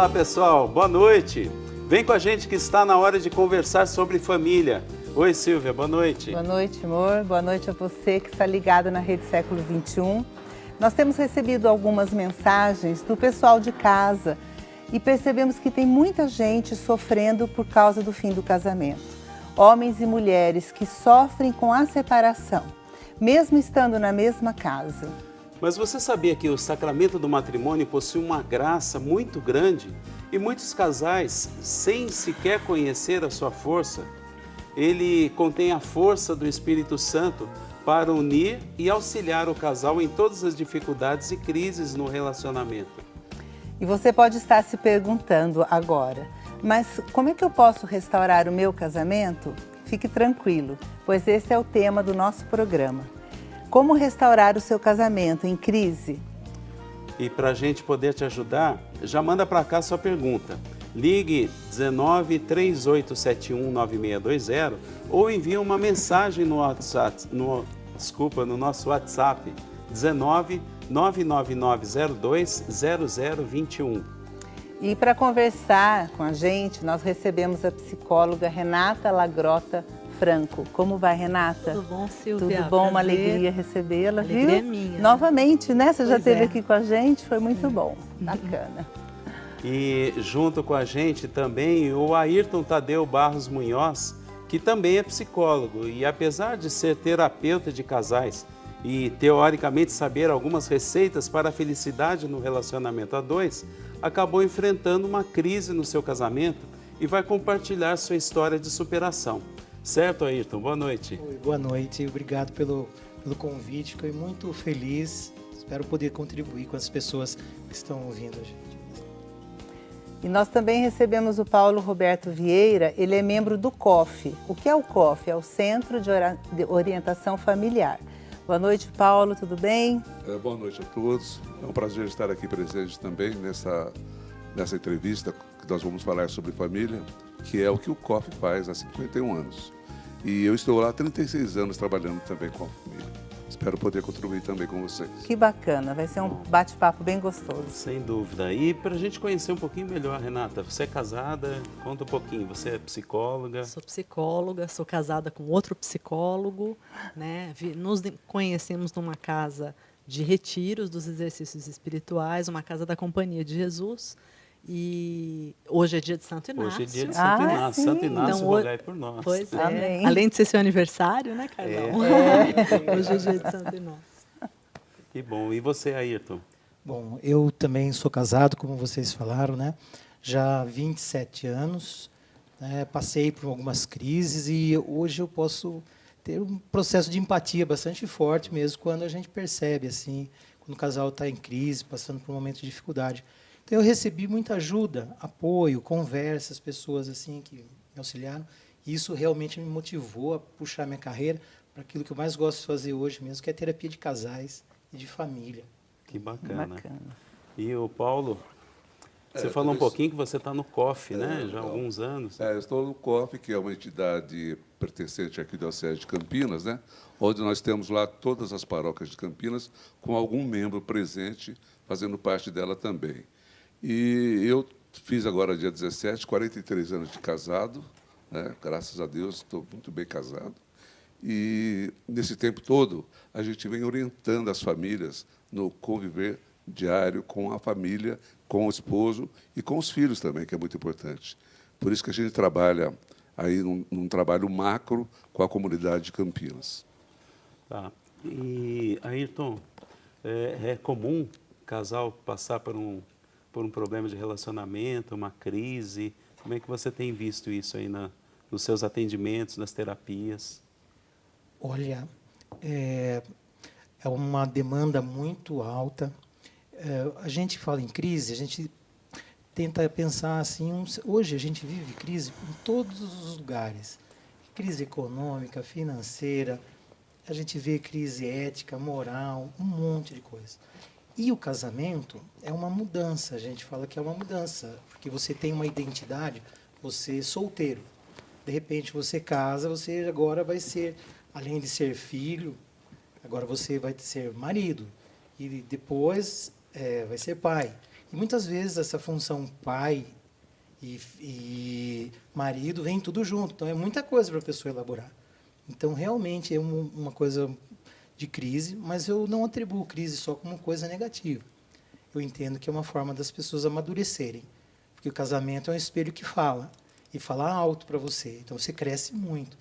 Olá pessoal, boa noite. Vem com a gente que está na hora de conversar sobre família. Oi Silvia, boa noite. Boa noite, amor. Boa noite a você que está ligado na Rede Século XXI. Nós temos recebido algumas mensagens do pessoal de casa e percebemos que tem muita gente sofrendo por causa do fim do casamento. Homens e mulheres que sofrem com a separação, mesmo estando na mesma casa. Mas você sabia que o sacramento do matrimônio possui uma graça muito grande e muitos casais, sem sequer conhecer a sua força, ele contém a força do Espírito Santo para unir e auxiliar o casal em todas as dificuldades e crises no relacionamento. E você pode estar se perguntando agora, mas como é que eu posso restaurar o meu casamento? Fique tranquilo, pois esse é o tema do nosso programa. Como restaurar o seu casamento em crise? E para a gente poder te ajudar, já manda para cá sua pergunta. Ligue 19 3871 9620 ou envie uma mensagem no WhatsApp, no nosso WhatsApp 19 99902 0021. E para conversar com a gente, nós recebemos a psicóloga Renata Lagrota Franco. Como vai, Renata? Tudo bom, Silvia? Tudo bom, prazer. uma alegria recebê-la, viu? Alegria minha. Novamente, né? Você já Pois esteve é. aqui com a gente, foi muito bom, bacana. E junto com a gente também o Ayrton Tadeu Barros Munhoz, que também é psicólogo e apesar de ser terapeuta de casais e teoricamente saber algumas receitas para a felicidade no relacionamento a dois, acabou enfrentando uma crise no seu casamento e vai compartilhar sua história de superação. Certo, Ayrton? Boa noite. Oi, boa noite, obrigado pelo convite, fiquei muito feliz, espero poder contribuir com as pessoas que estão ouvindo a gente. E nós também recebemos o Paulo Roberto Vieira, ele é membro do COF. O que é o COF? É o Centro de Orientação Familiar. Boa noite, Paulo, tudo bem? Boa noite a todos. É um prazer estar aqui presente também nessa entrevista que nós vamos falar sobre família, que é o que o COF faz há 51 anos. E eu estou lá há 36 anos trabalhando também com a família. Espero poder contribuir também com vocês. Que bacana, vai ser um bate-papo bem gostoso. Sem dúvida. E para a gente conhecer um pouquinho melhor, Renata, você é casada? Conta um pouquinho. Você é psicóloga? Sou psicóloga, sou casada com outro psicólogo, né? Nos conhecemos numa casa de retiros dos exercícios espirituais, uma casa da Companhia de Jesus. E hoje é dia de Santo Inácio. Hoje é dia de Santo Inácio. sim. Santo Inácio, Então, rogai por nós. Pois é. Amém. Além de ser seu aniversário, né, Carlão? Hoje é dia de Santo Inácio. Que bom. E você, Ayrton? Bom, eu também sou casado, como vocês falaram, né? Já há 27 anos, né? Passei por algumas crises e hoje eu posso ter um processo de empatia bastante forte mesmo quando a gente percebe, assim, quando o casal está em crise, passando por um momento de dificuldade. Então, eu recebi muita ajuda, apoio, conversas, pessoas assim que me auxiliaram. E isso realmente me motivou a puxar minha carreira para aquilo que eu mais gosto de fazer hoje mesmo, que é terapia de casais e de família. Que bacana. Bacana. E o Paulo, você falou um pouquinho que você está no COF, né? Já há alguns anos. Eu estou no COF, que é uma entidade pertencente à Arquidiocese de Campinas, né? Onde nós temos lá todas as paróquias de Campinas, com algum membro presente, fazendo parte dela também. E eu fiz agora, dia 17, 43 anos de casado, né? Graças a Deus, estou muito bem casado. E, nesse tempo todo, a gente vem orientando as famílias no conviver diário com a família, com o esposo e com os filhos também, que é muito importante. Por isso que a gente trabalha aí num trabalho macro com a comunidade de Campinas. Tá. E, Ayrton, é comum casal passar por um problema de relacionamento, uma crise? Como é que você tem visto isso aí nos seus atendimentos, nas terapias? Olha, é uma demanda muito alta. A gente fala em crise, a gente tenta pensar assim, hoje a gente vive crise em todos os lugares. Crise econômica, financeira, a gente vê crise ética, moral, um monte de coisa. E o casamento é uma mudança, a gente fala que é uma mudança, porque você tem uma identidade, você é solteiro. De repente você casa, você agora vai ser, além de ser filho, agora você vai ser marido. E depois vai ser pai. E muitas vezes essa função pai e marido vem tudo junto. Então, é muita coisa para a pessoa elaborar. Então, realmente, é uma coisa de crise, mas eu não atribuo crise só como coisa negativa. Eu entendo que é uma forma das pessoas amadurecerem. Porque o casamento é um espelho que fala. E fala alto para você. Então, você cresce muito.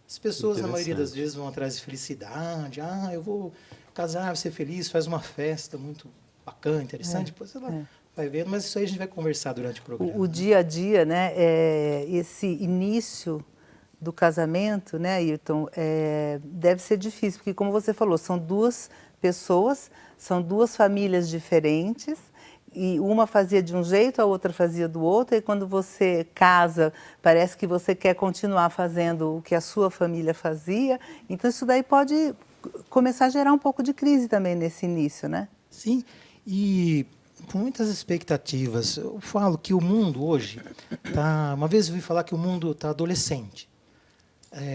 As pessoas, na maioria das vezes, vão atrás de felicidade. Ah, eu vou casar, vai ser feliz, faz uma festa muito bacana, interessante. Depois ela vai vendo, mas isso aí a gente vai conversar durante o programa. O dia a dia, né, esse início do casamento, né, Ayrton, deve ser difícil, porque como você falou, são duas pessoas, são duas famílias diferentes, e uma fazia de um jeito, a outra fazia do outro, e quando você casa, parece que você quer continuar fazendo o que a sua família fazia, então isso daí pode começar a gerar um pouco de crise também nesse início, né? Sim, e com muitas expectativas. Eu falo que o mundo hoje tá. Uma vez eu ouvi falar que o mundo está adolescente.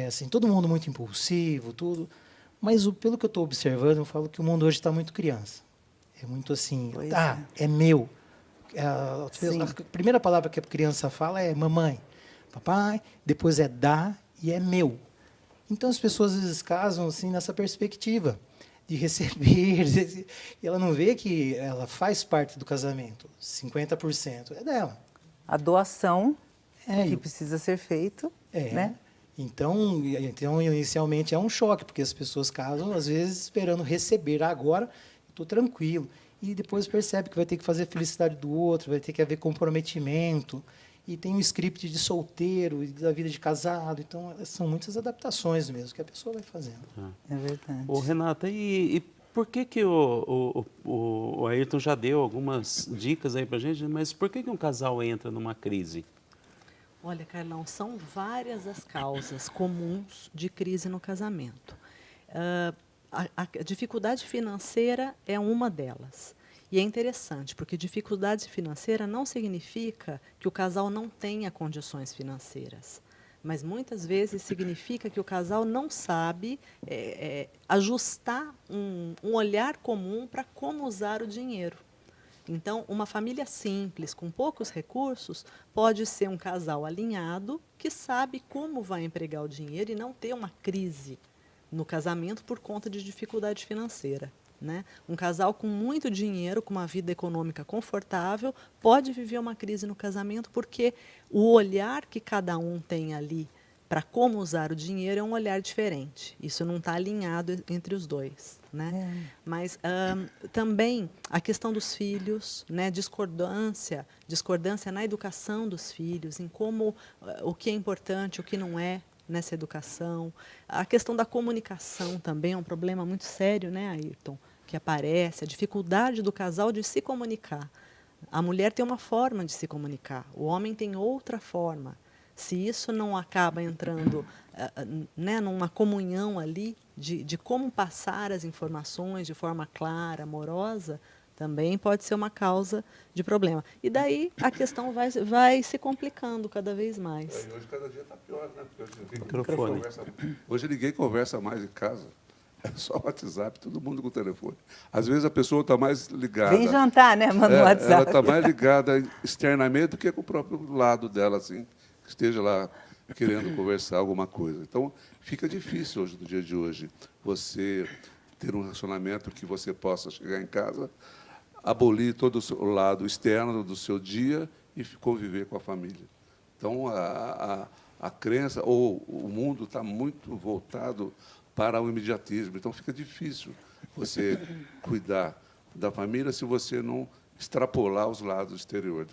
Assim, todo mundo muito impulsivo, tudo. Mas pelo que eu estou observando, eu falo que o mundo hoje está muito criança. É muito assim, é meu. A primeira palavra que a criança fala é mamãe, papai, depois é dá e é meu. Então as pessoas às vezes casam assim nessa perspectiva de receber, e ela não vê que ela faz parte do casamento, 50% é dela. A doação que precisa ser feito, né? Então, inicialmente é um choque, porque as pessoas casam, às vezes, esperando receber. Agora, estou tranquilo. E depois percebe que vai ter que fazer a felicidade do outro, vai ter que haver comprometimento. E tem um script de solteiro, e da vida de casado. Então, são muitas adaptações mesmo que a pessoa vai fazendo. É verdade. Ô, Renata, e por que o Ayrton já deu algumas dicas aí pra gente, mas por que um casal entra numa crise? Olha, Carlão, são várias as causas comuns de crise no casamento. A dificuldade financeira é uma delas. E é interessante, porque dificuldade financeira não significa que o casal não tenha condições financeiras. Mas muitas vezes significa que o casal não sabe ajustar um olhar comum para como usar o dinheiro. Então, uma família simples, com poucos recursos, pode ser um casal alinhado que sabe como vai empregar o dinheiro e não ter uma crise no casamento por conta de dificuldade financeira, né? Um casal com muito dinheiro, com uma vida econômica confortável, pode viver uma crise no casamento porque o olhar que cada um tem ali para como usar o dinheiro é um olhar diferente. Isso não está alinhado entre os dois, né? Mas também a questão dos filhos, né? Discordância na educação dos filhos, em como o que é importante, o que não é nessa educação. A questão da comunicação também é um problema muito sério, né, Ayrton? Que aparece, a dificuldade do casal de se comunicar. A mulher tem uma forma de se comunicar, o homem tem outra forma. Se isso não acaba entrando né, numa comunhão ali de como passar as informações de forma clara, amorosa, também pode ser uma causa de problema. E daí a questão vai se complicando cada vez mais. Hoje cada dia está pior, né? Porque hoje ninguém conversa mais em casa. É só o WhatsApp, todo mundo com o telefone. Às vezes a pessoa está mais ligada. Vem jantar, né? Manda no WhatsApp. Ela está mais ligada externamente do que com o próprio lado dela, assim, que esteja lá querendo conversar alguma coisa. Então, fica difícil hoje, no dia de hoje, você ter um relacionamento que você possa chegar em casa, abolir todo o lado externo do seu dia e conviver com a família. Então, a crença, ou o mundo está muito voltado para o imediatismo. Então, fica difícil você cuidar da família se você não extrapolar os lados exteriores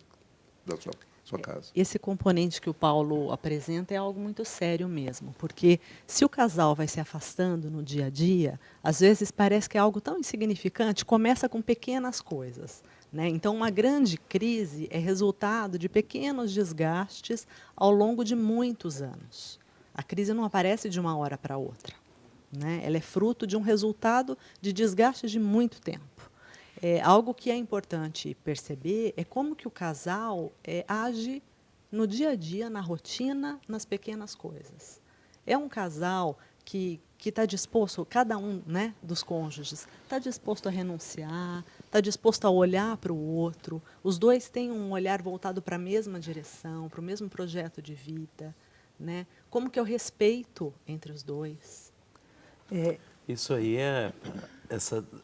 da sua casa. Esse componente que o Paulo apresenta é algo muito sério mesmo, porque se o casal vai se afastando no dia a dia, às vezes parece que é algo tão insignificante, começa com pequenas coisas, né? Então, uma grande crise é resultado de pequenos desgastes ao longo de muitos anos. A crise não aparece de uma hora para outra, né? Ela é fruto de um resultado de desgastes de muito tempo. Algo que é importante perceber é como que o casal age no dia a dia, na rotina, nas pequenas coisas. É um casal que que está disposto, cada um, né, dos cônjuges, está disposto a renunciar, está disposto a olhar para o outro, os dois têm um olhar voltado para a mesma direção, para o mesmo projeto de vida, né? Como que é o respeito entre os dois? Isso aí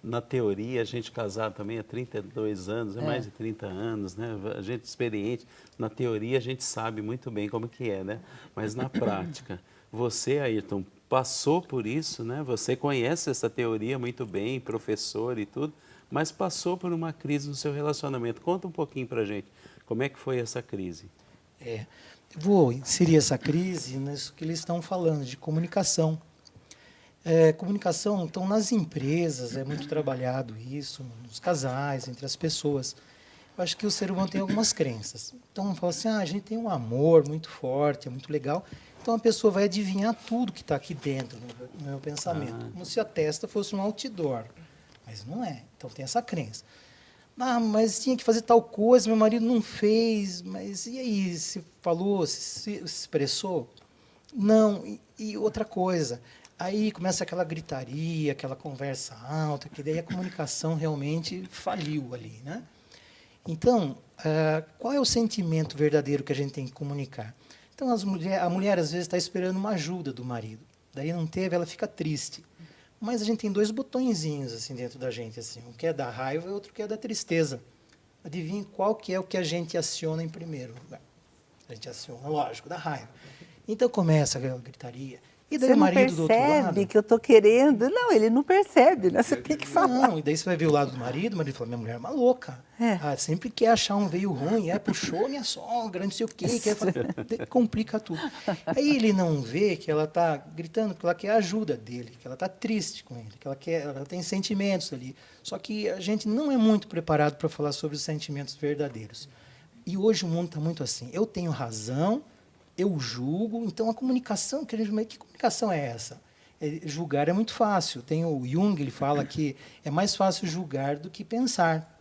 na teoria, a gente casado também há 32 anos, mais de 30 anos, né? A gente experiente, na teoria a gente sabe muito bem como que é, né? Mas na prática, você, Ayrton, passou por isso, né? Você conhece essa teoria muito bem, professor e tudo, mas passou por uma crise no seu relacionamento. Conta um pouquinho pra gente, como é que foi essa crise? Vou inserir essa crise nisso que eles estão falando, de comunicação. Comunicação, então, nas empresas, é muito trabalhado isso, nos casais, entre as pessoas. Eu acho que o ser humano tem algumas crenças. Então, fala assim, a gente tem um amor muito forte, é muito legal. Então, a pessoa vai adivinhar tudo que está aqui dentro, no meu pensamento. Como se a testa fosse um outdoor. Mas não é. Então, tem essa crença. Mas tinha que fazer tal coisa, meu marido não fez. Mas e aí, se falou, se expressou? Não. E outra coisa... Aí começa aquela gritaria, aquela conversa alta, que daí a comunicação realmente faliu ali, né? Então, qual é o sentimento verdadeiro que a gente tem que comunicar? Então, a mulher, às vezes, está esperando uma ajuda do marido. Daí não teve, ela fica triste. Mas a gente tem dois botõezinhos assim, dentro da gente. Assim, um que é da raiva e outro que é da tristeza. Adivinhe qual que é o que a gente aciona em primeiro lugar. A gente aciona, lógico, da raiva. Então, começa aquela gritaria. E daí você o marido não do outro lado... percebe que eu estou querendo? Não, ele não percebe, né? Você tem que falar. Não, e daí você vai ver o lado do marido, o marido fala, minha mulher é uma louca. Sempre quer achar um veio ruim, puxou minha sogra, não sei o quê, complica tudo. Aí ele não vê que ela está gritando, porque ela quer a ajuda dele, que ela está triste com ele, que ela tem sentimentos ali. Só que a gente não é muito preparado para falar sobre os sentimentos verdadeiros. E hoje o mundo está muito assim, eu tenho razão, eu julgo, então a comunicação, que comunicação é essa? Julgar é muito fácil. Tem o Jung, ele fala que é mais fácil julgar do que pensar,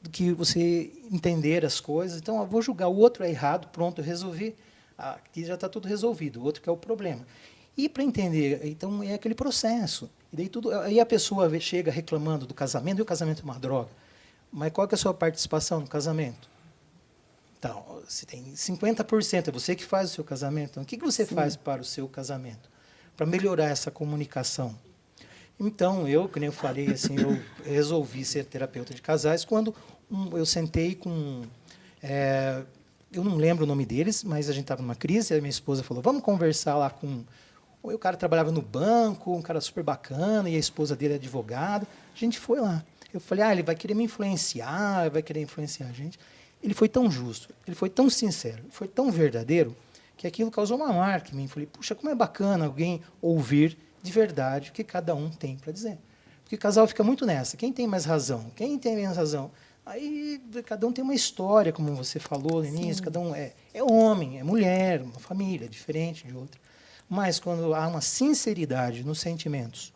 do que você entender as coisas. Então, eu vou julgar, o outro é errado, pronto, eu resolvi, aqui já está tudo resolvido, o outro que é o problema. E para entender, então é aquele processo. E daí aí a pessoa chega reclamando do casamento, e o casamento é uma droga. Mas qual que é a sua participação no casamento? Então, você tem 50%, é você que faz o seu casamento. Então, o que você faz para o seu casamento? Para melhorar essa comunicação. Então, que nem eu falei, assim, eu resolvi ser terapeuta de casais quando eu sentei com... eu não lembro o nome deles, mas a gente estava numa crise, e a minha esposa falou, vamos conversar lá com... O cara trabalhava no banco, um cara super bacana, e a esposa dele é advogada. A gente foi lá. Eu falei, ele vai querer me influenciar, vai querer influenciar a gente. Ele foi tão justo, ele foi tão sincero, foi tão verdadeiro, que aquilo causou uma marca em mim. Falei, puxa, como é bacana alguém ouvir de verdade o que cada um tem para dizer. Porque o casal fica muito nessa, quem tem mais razão, quem tem menos razão. Aí cada um tem uma história, como você falou no início, cada um é homem, é mulher, uma família diferente de outra. Mas quando há uma sinceridade nos sentimentos,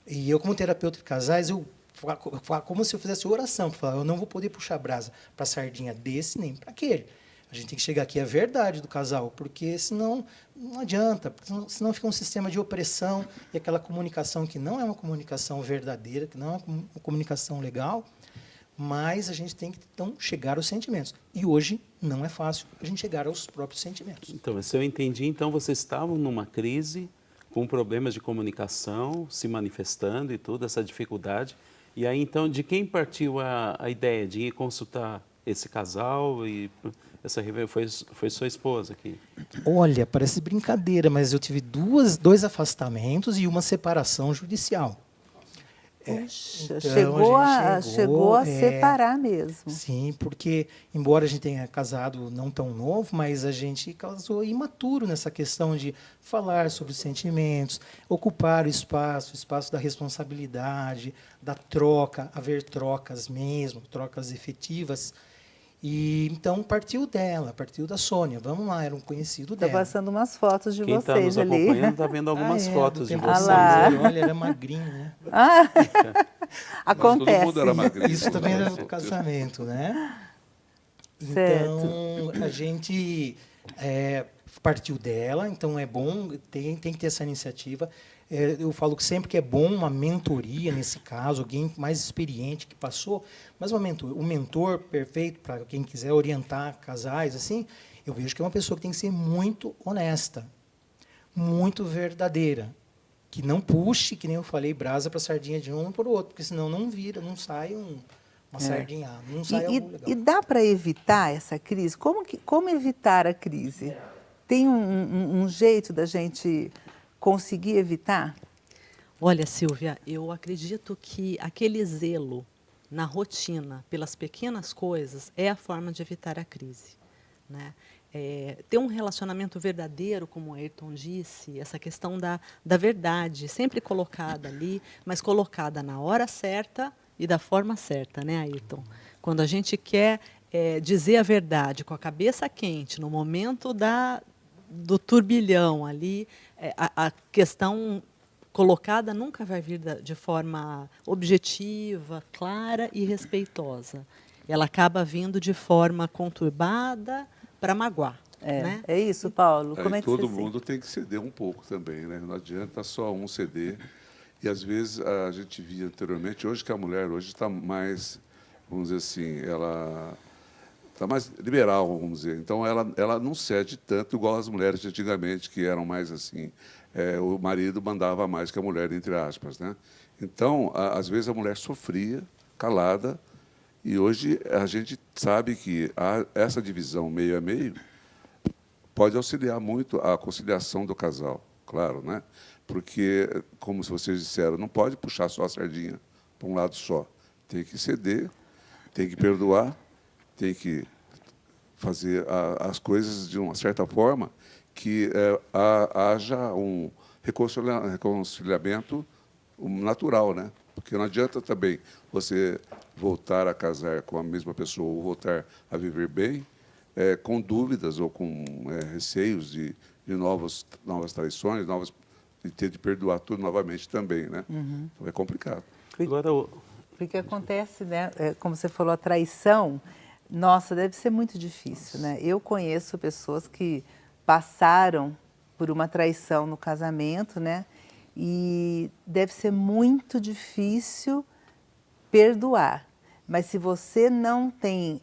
e eu como terapeuta de casais, como se eu fizesse oração, para falar, eu não vou poder puxar brasa para a sardinha desse nem para aquele. A gente tem que chegar aqui à verdade do casal, porque senão não adianta, senão fica um sistema de opressão e aquela comunicação que não é uma comunicação verdadeira, que não é uma comunicação legal, mas a gente tem que então chegar aos sentimentos. E hoje não é fácil a gente chegar aos próprios sentimentos. Então, se eu entendi, então vocês estavam numa crise com problemas de comunicação se manifestando e tudo, essa dificuldade. E aí, então, de quem partiu a ideia de ir consultar esse casal? E essa foi sua esposa aqui? Olha, parece brincadeira, mas eu tive dois afastamentos e uma separação judicial. Puxa, então, chegou a separar mesmo. Sim, porque, embora a gente tenha casado não tão novo, mas a gente casou imaturo nessa questão de falar sobre os sentimentos, ocupar o espaço da responsabilidade, da troca, haver trocas mesmo, trocas efetivas. E então partiu da Sônia. Vamos lá, era um conhecido dela. Estou passando umas fotos de Quem vocês tá ali. nos acompanhando está vendo algumas fotos de vocês. Olha, era magrinho, né? Acontece. Todo mundo era magrinho. Isso também era no casamento, né? Certo. Então, a gente partiu dela, então é bom, tem que ter essa iniciativa. Eu falo que sempre que é bom uma mentoria, nesse caso, alguém mais experiente que passou, mas o mentor perfeito para quem quiser orientar casais, assim, eu vejo que é uma pessoa que tem que ser muito honesta, muito verdadeira, que não puxe, que nem eu falei, brasa para sardinha de um para o outro, porque senão não vira, não sai uma sardinha, não sai algo legal. E dá para evitar essa crise? Como evitar a crise? Tem um jeito da gente conseguir evitar? Olha, Silvia, eu acredito que aquele zelo na rotina pelas pequenas coisas é a forma de evitar a crise, né? Ter um relacionamento verdadeiro, como o Ayrton disse, essa questão da verdade, sempre colocada ali, mas colocada na hora certa e da forma certa, né, Ayrton? Quando a gente quer dizer a verdade com a cabeça quente, no momento do turbilhão ali, a questão colocada nunca vai vir de forma objetiva, clara e respeitosa. Ela acaba vindo de forma conturbada para magoar. Né? É isso, Paulo? Como é que todo você mundo tem que ceder um pouco também, né? Não adianta só um ceder. E, às vezes, a gente via anteriormente, hoje que a mulher hoje está mais, vamos dizer assim, ela está mais liberal, vamos dizer. Então, ela não cede tanto igual as mulheres de antigamente, que eram mais assim, o marido mandava mais que a mulher, entre aspas, né? Então, às vezes, a mulher sofria, calada, e hoje a gente sabe que essa divisão meio a meio pode auxiliar muito a conciliação do casal, claro, né? Porque, como vocês disseram, não pode puxar só a sardinha para um lado só. Tem que ceder, tem que perdoar, tem que fazer as coisas de uma certa forma que haja um reconciliamento natural, né? Porque não adianta também você voltar a casar com a mesma pessoa ou voltar a viver bem com dúvidas ou com receios de novas traições, de ter de perdoar tudo novamente também, né? Uhum. Então é complicado. Porque acontece, né? Como você falou, a traição, nossa, deve ser muito difícil, né? Eu conheço pessoas que passaram por uma traição no casamento, né? E deve ser muito difícil perdoar. Mas se você não tem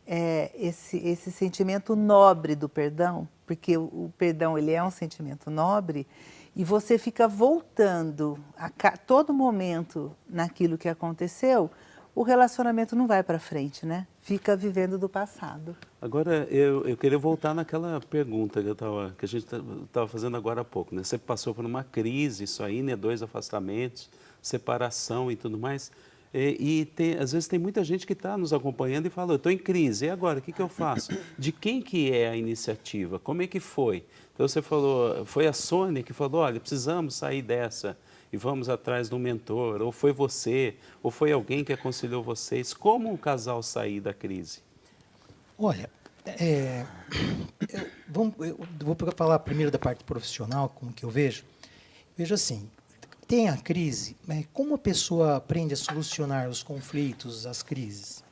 esse sentimento nobre do perdão, porque o perdão ele é um sentimento nobre, e você fica voltando a todo momento naquilo que aconteceu, o relacionamento não vai para frente, né? Fica vivendo do passado. Agora, eu queria voltar naquela pergunta que a gente estava fazendo agora há pouco, né? Você passou por uma crise, isso aí, né? 2 afastamentos, separação e tudo mais. Às vezes tem muita gente que está nos acompanhando e fala, eu estou em crise, e agora, o que eu faço? De quem que é a iniciativa? Como é que foi? Então você falou, foi a Sônia que falou, olha, precisamos sair dessa e vamos atrás de um mentor, ou foi você, ou foi alguém que aconselhou vocês. Como o casal sair da crise? Olha, eu vou falar primeiro da parte profissional, como que eu vejo. Vejo assim, tem a crise, como a pessoa aprende a solucionar os conflitos, as crises?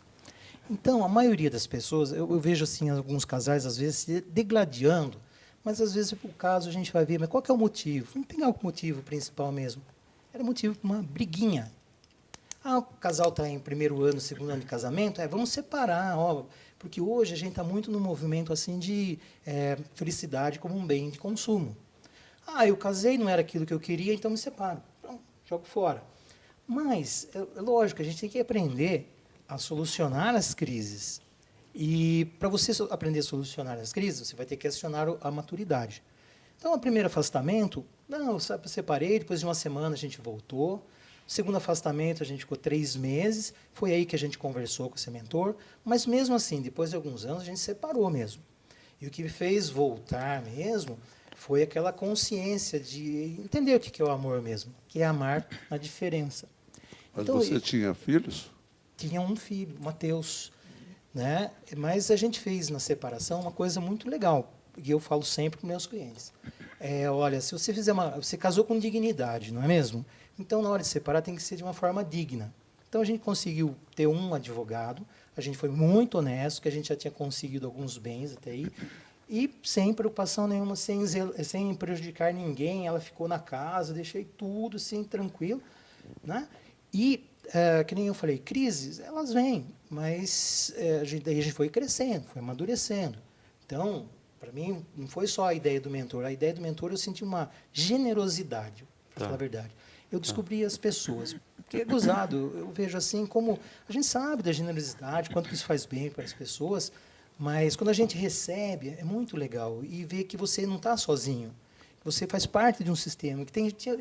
Então, a maioria das pessoas, eu vejo assim alguns casais, às vezes, se degladiando, mas, às vezes, por caso, a gente vai ver, mas qual que é o motivo? Vamos pegar o motivo principal mesmo. Era motivo de uma briguinha. O casal está em primeiro ano, segundo ano de casamento, vamos separar, porque hoje a gente está muito no movimento assim de felicidade como um bem de consumo. Eu casei, não era aquilo que eu queria, então me separo. Então, jogo fora. Mas, é lógico, a gente tem que aprender a solucionar as crises. E, para você aprender a solucionar as crises, você vai ter que acionar a maturidade. Então, o primeiro afastamento, eu separei, depois de uma semana a gente voltou. O segundo afastamento, a gente ficou 3 meses. Foi aí que a gente conversou com esse mentor. Mas, mesmo assim, depois de alguns anos, a gente separou mesmo. E o que me fez voltar mesmo foi aquela consciência de entender o que é o amor mesmo, que é amar na diferença. Mas então, você tinha filhos? Tinha um filho, Mateus. Né? Mas a gente fez na separação uma coisa muito legal, e eu falo sempre com meus clientes. Olha, se você você casou com dignidade, não é mesmo? Então, na hora de separar, tem que ser de uma forma digna. Então, a gente conseguiu ter um advogado, a gente foi muito honesto, que a gente já tinha conseguido alguns bens até aí, E sem preocupação nenhuma, sem prejudicar ninguém, ela ficou na casa, deixei tudo assim, tranquilo, né? E, que nem eu falei, crises, elas vêm, mas daí a gente foi crescendo, foi amadurecendo. Então, para mim, não foi só a ideia do mentor. A ideia do mentor, eu senti uma generosidade, para falar a verdade. Eu descobri as pessoas. Porque é gozado, eu vejo assim como... A gente sabe da generosidade, quanto que isso faz bem para as pessoas, mas quando a gente recebe, é muito legal. E ver que você não está sozinho. Você faz parte de um sistema.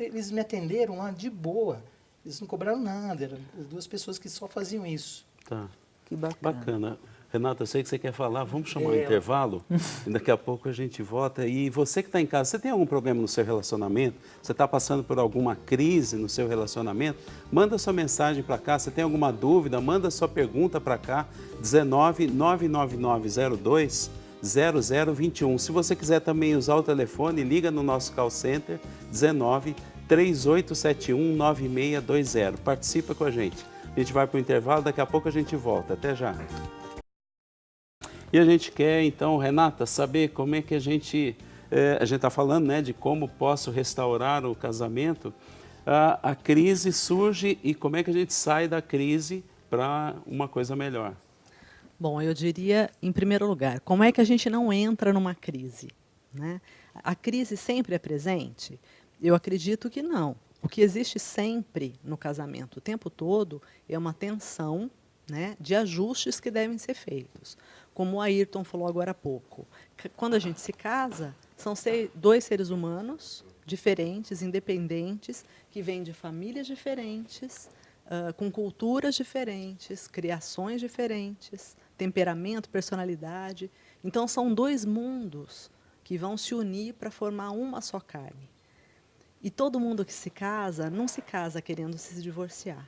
Eles me atenderam lá de boa. Eles não cobraram nada. Eram 2 pessoas que só faziam isso. Tá. Que bacana. Bacana. Renata, eu sei que você quer falar, vamos chamar um intervalo e daqui a pouco a gente volta. E você que está em casa, você tem algum problema no seu relacionamento? Você está passando por alguma crise no seu relacionamento? Manda sua mensagem para cá. Você tem alguma dúvida? Manda sua pergunta para cá, 19 99902 0021. Se você quiser também usar o telefone, liga no nosso call center, 19 3871 9620. Participa com a gente. A gente vai para o intervalo, daqui a pouco a gente volta. Até já. E a gente quer, então, Renata, saber como é que a gente está falando, né, de como posso restaurar o casamento. A crise surge e como é que a gente sai da crise para uma coisa melhor? Bom, eu diria, em primeiro lugar, como é que a gente não entra numa crise, né? A crise sempre é presente? Eu acredito que não. O que existe sempre no casamento, o tempo todo, é uma tensão, né, de ajustes que devem ser feitos. Como o Ayrton falou agora há pouco. Quando a gente se casa, são 2 seres humanos diferentes, independentes, que vêm de famílias diferentes, com culturas diferentes, criações diferentes, temperamento, personalidade. Então, são 2 mundos que vão se unir para formar uma só carne. E todo mundo que se casa, não se casa querendo se divorciar,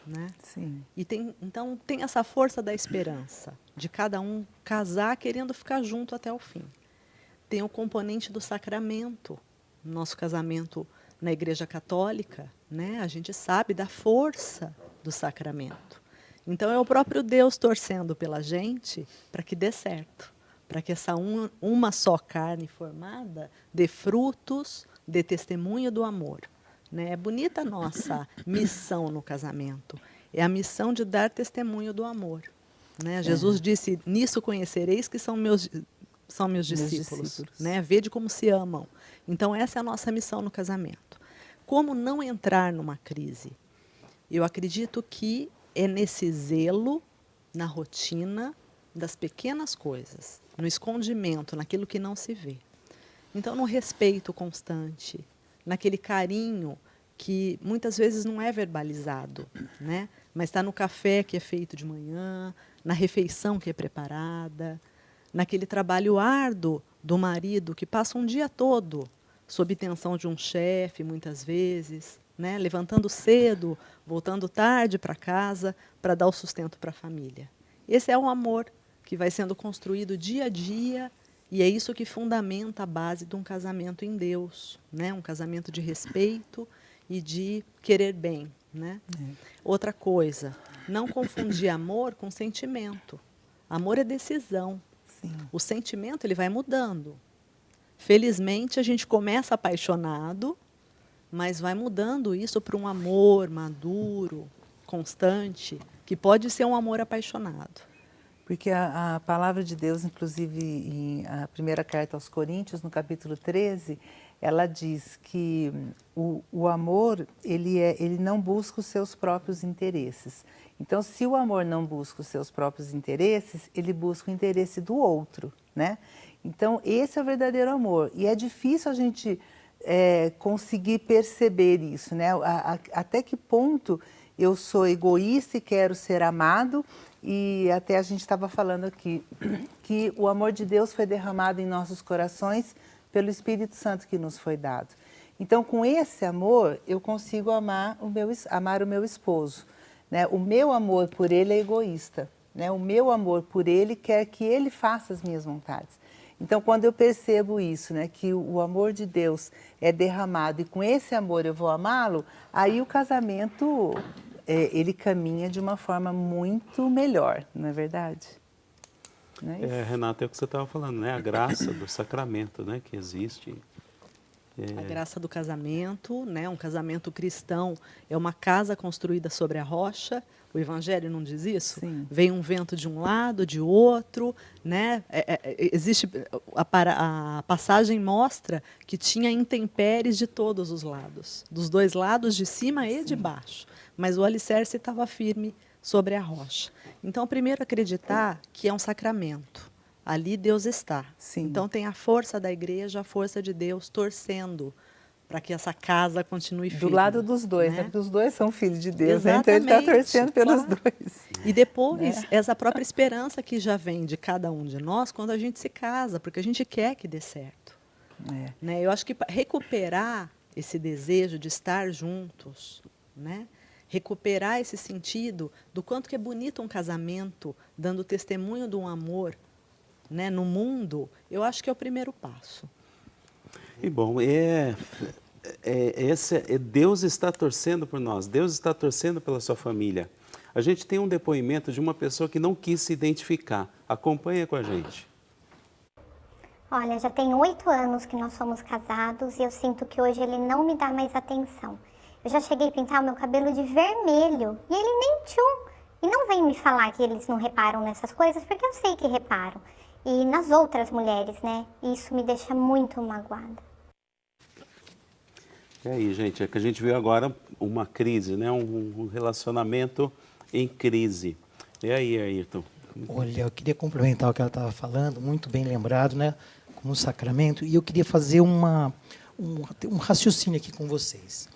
né? Sim. E então tem essa força da esperança, de cada um casar querendo ficar junto até o fim. Tem o componente do sacramento. Nosso casamento na Igreja Católica, né, a gente sabe da força do sacramento. Então é o próprio Deus torcendo pela gente para que dê certo, para que essa uma só carne formada dê frutos, dê testemunho do amor. É bonita a nossa missão no casamento. É a missão de dar testemunho do amor. Né? Jesus disse, nisso conhecereis que são meus discípulos. Né? Vede como se amam. Então, essa é a nossa missão no casamento. Como não entrar numa crise? Eu acredito que é nesse zelo, na rotina, das pequenas coisas, no escondimento, naquilo que não se vê. Então, no respeito constante, naquele carinho que muitas vezes não é verbalizado, né? Mas está no café que é feito de manhã, na refeição que é preparada, naquele trabalho árduo do marido que passa um dia todo sob tensão de um chefe, muitas vezes, né? Levantando cedo, voltando tarde para casa para dar o sustento para a família. Esse é o amor que vai sendo construído dia a dia. E é isso que fundamenta a base de um casamento em Deus, né? Um casamento de respeito e de querer bem, né? Outra coisa, não confundir amor com sentimento. Amor é decisão. Sim. O sentimento ele vai mudando. Felizmente, a gente começa apaixonado, mas vai mudando isso para um amor maduro, constante, que pode ser um amor apaixonado. Porque a palavra de Deus, inclusive, em a primeira carta aos Coríntios, no capítulo 13, ela diz que o amor, ele não busca os seus próprios interesses. Então, se o amor não busca os seus próprios interesses, ele busca o interesse do outro, né? Então, esse é o verdadeiro amor. E é difícil a gente conseguir perceber isso, né? Até que ponto eu sou egoísta e quero ser amado. E até a gente estava falando aqui que o amor de Deus foi derramado em nossos corações pelo Espírito Santo que nos foi dado. Então, com esse amor, eu consigo amar o meu esposo. Né? O meu amor por ele é egoísta. Né? O meu amor por ele quer que ele faça as minhas vontades. Então, quando eu percebo isso, né, que o amor de Deus é derramado e com esse amor eu vou amá-lo, aí o casamento... ele caminha de uma forma muito melhor, não é verdade? Não é isso? Renata, é o que você estava falando, né? A graça do sacramento, né? Que existe. A graça do casamento, né? Um casamento cristão é uma casa construída sobre a rocha. O Evangelho não diz isso? Sim. Vem um vento de um lado, de outro, né? Existe a passagem mostra que tinha intempéries de todos os lados, dos dois lados, de cima e de baixo. Mas o alicerce estava firme sobre a rocha. Então, primeiro acreditar que é um sacramento. Ali Deus está. Sim. Então tem a força da igreja, a força de Deus torcendo para que essa casa continue firme. Do lado dos dois, né? Porque os dois são filhos de Deus, né? Então ele está Exatamente, torcendo pelos claro. dois. E depois, essa própria esperança que já vem de cada um de nós quando a gente se casa, porque a gente quer que dê certo. Né? Eu acho que recuperar esse desejo de estar juntos, né? Recuperar esse sentido do quanto que é bonito um casamento, dando testemunho de um amor, né, no mundo, eu acho que é o primeiro passo. E bom, Deus está torcendo por nós, Deus está torcendo pela sua família. A gente tem um depoimento de uma pessoa que não quis se identificar. Acompanha com a gente. Olha, já tem 8 anos que nós somos casados e eu sinto que hoje ele não me dá mais atenção. Eu já cheguei a pintar o meu cabelo de vermelho e ele nem tchum. E não vem me falar que eles não reparam nessas coisas, porque eu sei que reparam. E nas outras mulheres, né? Isso me deixa muito magoada. E aí, gente, é que a gente viu agora uma crise, né? Um relacionamento em crise. E aí, Ayrton? Olha, eu queria complementar o que ela estava falando, muito bem lembrado, né? Como sacramento, e eu queria fazer um raciocínio aqui com vocês.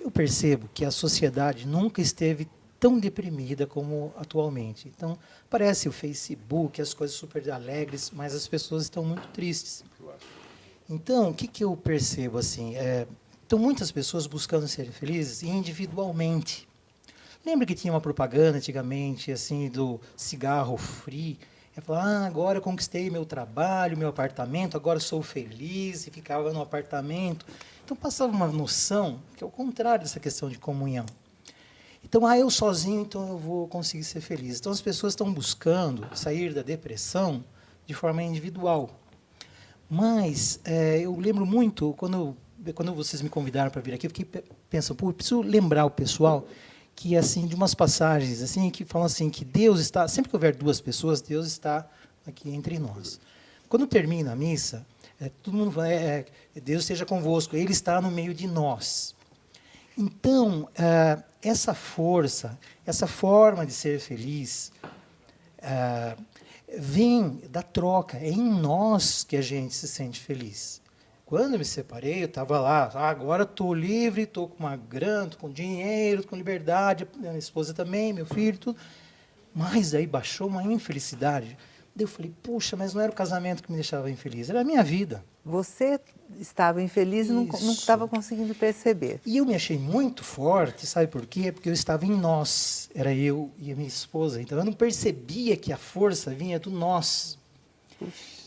Eu percebo que a sociedade nunca esteve tão deprimida como atualmente. Então, parece o Facebook, as coisas super alegres, mas as pessoas estão muito tristes. Então, o que eu percebo assim? Estão muitas pessoas buscando ser felizes individualmente. Lembra que tinha uma propaganda antigamente assim do cigarro free? Falar, agora eu conquistei meu trabalho, meu apartamento, agora eu sou feliz, e ficava no apartamento. Então, passava uma noção que é o contrário dessa questão de comunhão. Então, eu sozinho, então eu vou conseguir ser feliz. Então, as pessoas estão buscando sair da depressão de forma individual. Mas eu lembro muito, quando vocês me convidaram para vir aqui, eu fiquei pensando, preciso lembrar o pessoal que, assim, de umas passagens assim, que falam assim, que Deus está, sempre que houver duas pessoas, Deus está aqui entre nós. Quando termina a missa, todo mundo fala, Deus esteja convosco, Ele está no meio de nós. Então, essa força, essa forma de ser feliz, vem da troca. É em nós que a gente se sente feliz. Quando eu me separei, eu estava lá, agora estou livre, estou com uma grana, estou com dinheiro, estou com liberdade, minha esposa também, meu filho, tudo. Mas aí baixou uma infelicidade. Daí eu falei, puxa, mas não era o casamento que me deixava infeliz, era a minha vida. Você estava infeliz e não estava conseguindo perceber. E eu me achei muito forte, sabe por quê? Porque eu estava em nós, era eu e a minha esposa. Então eu não percebia que a força vinha do nós.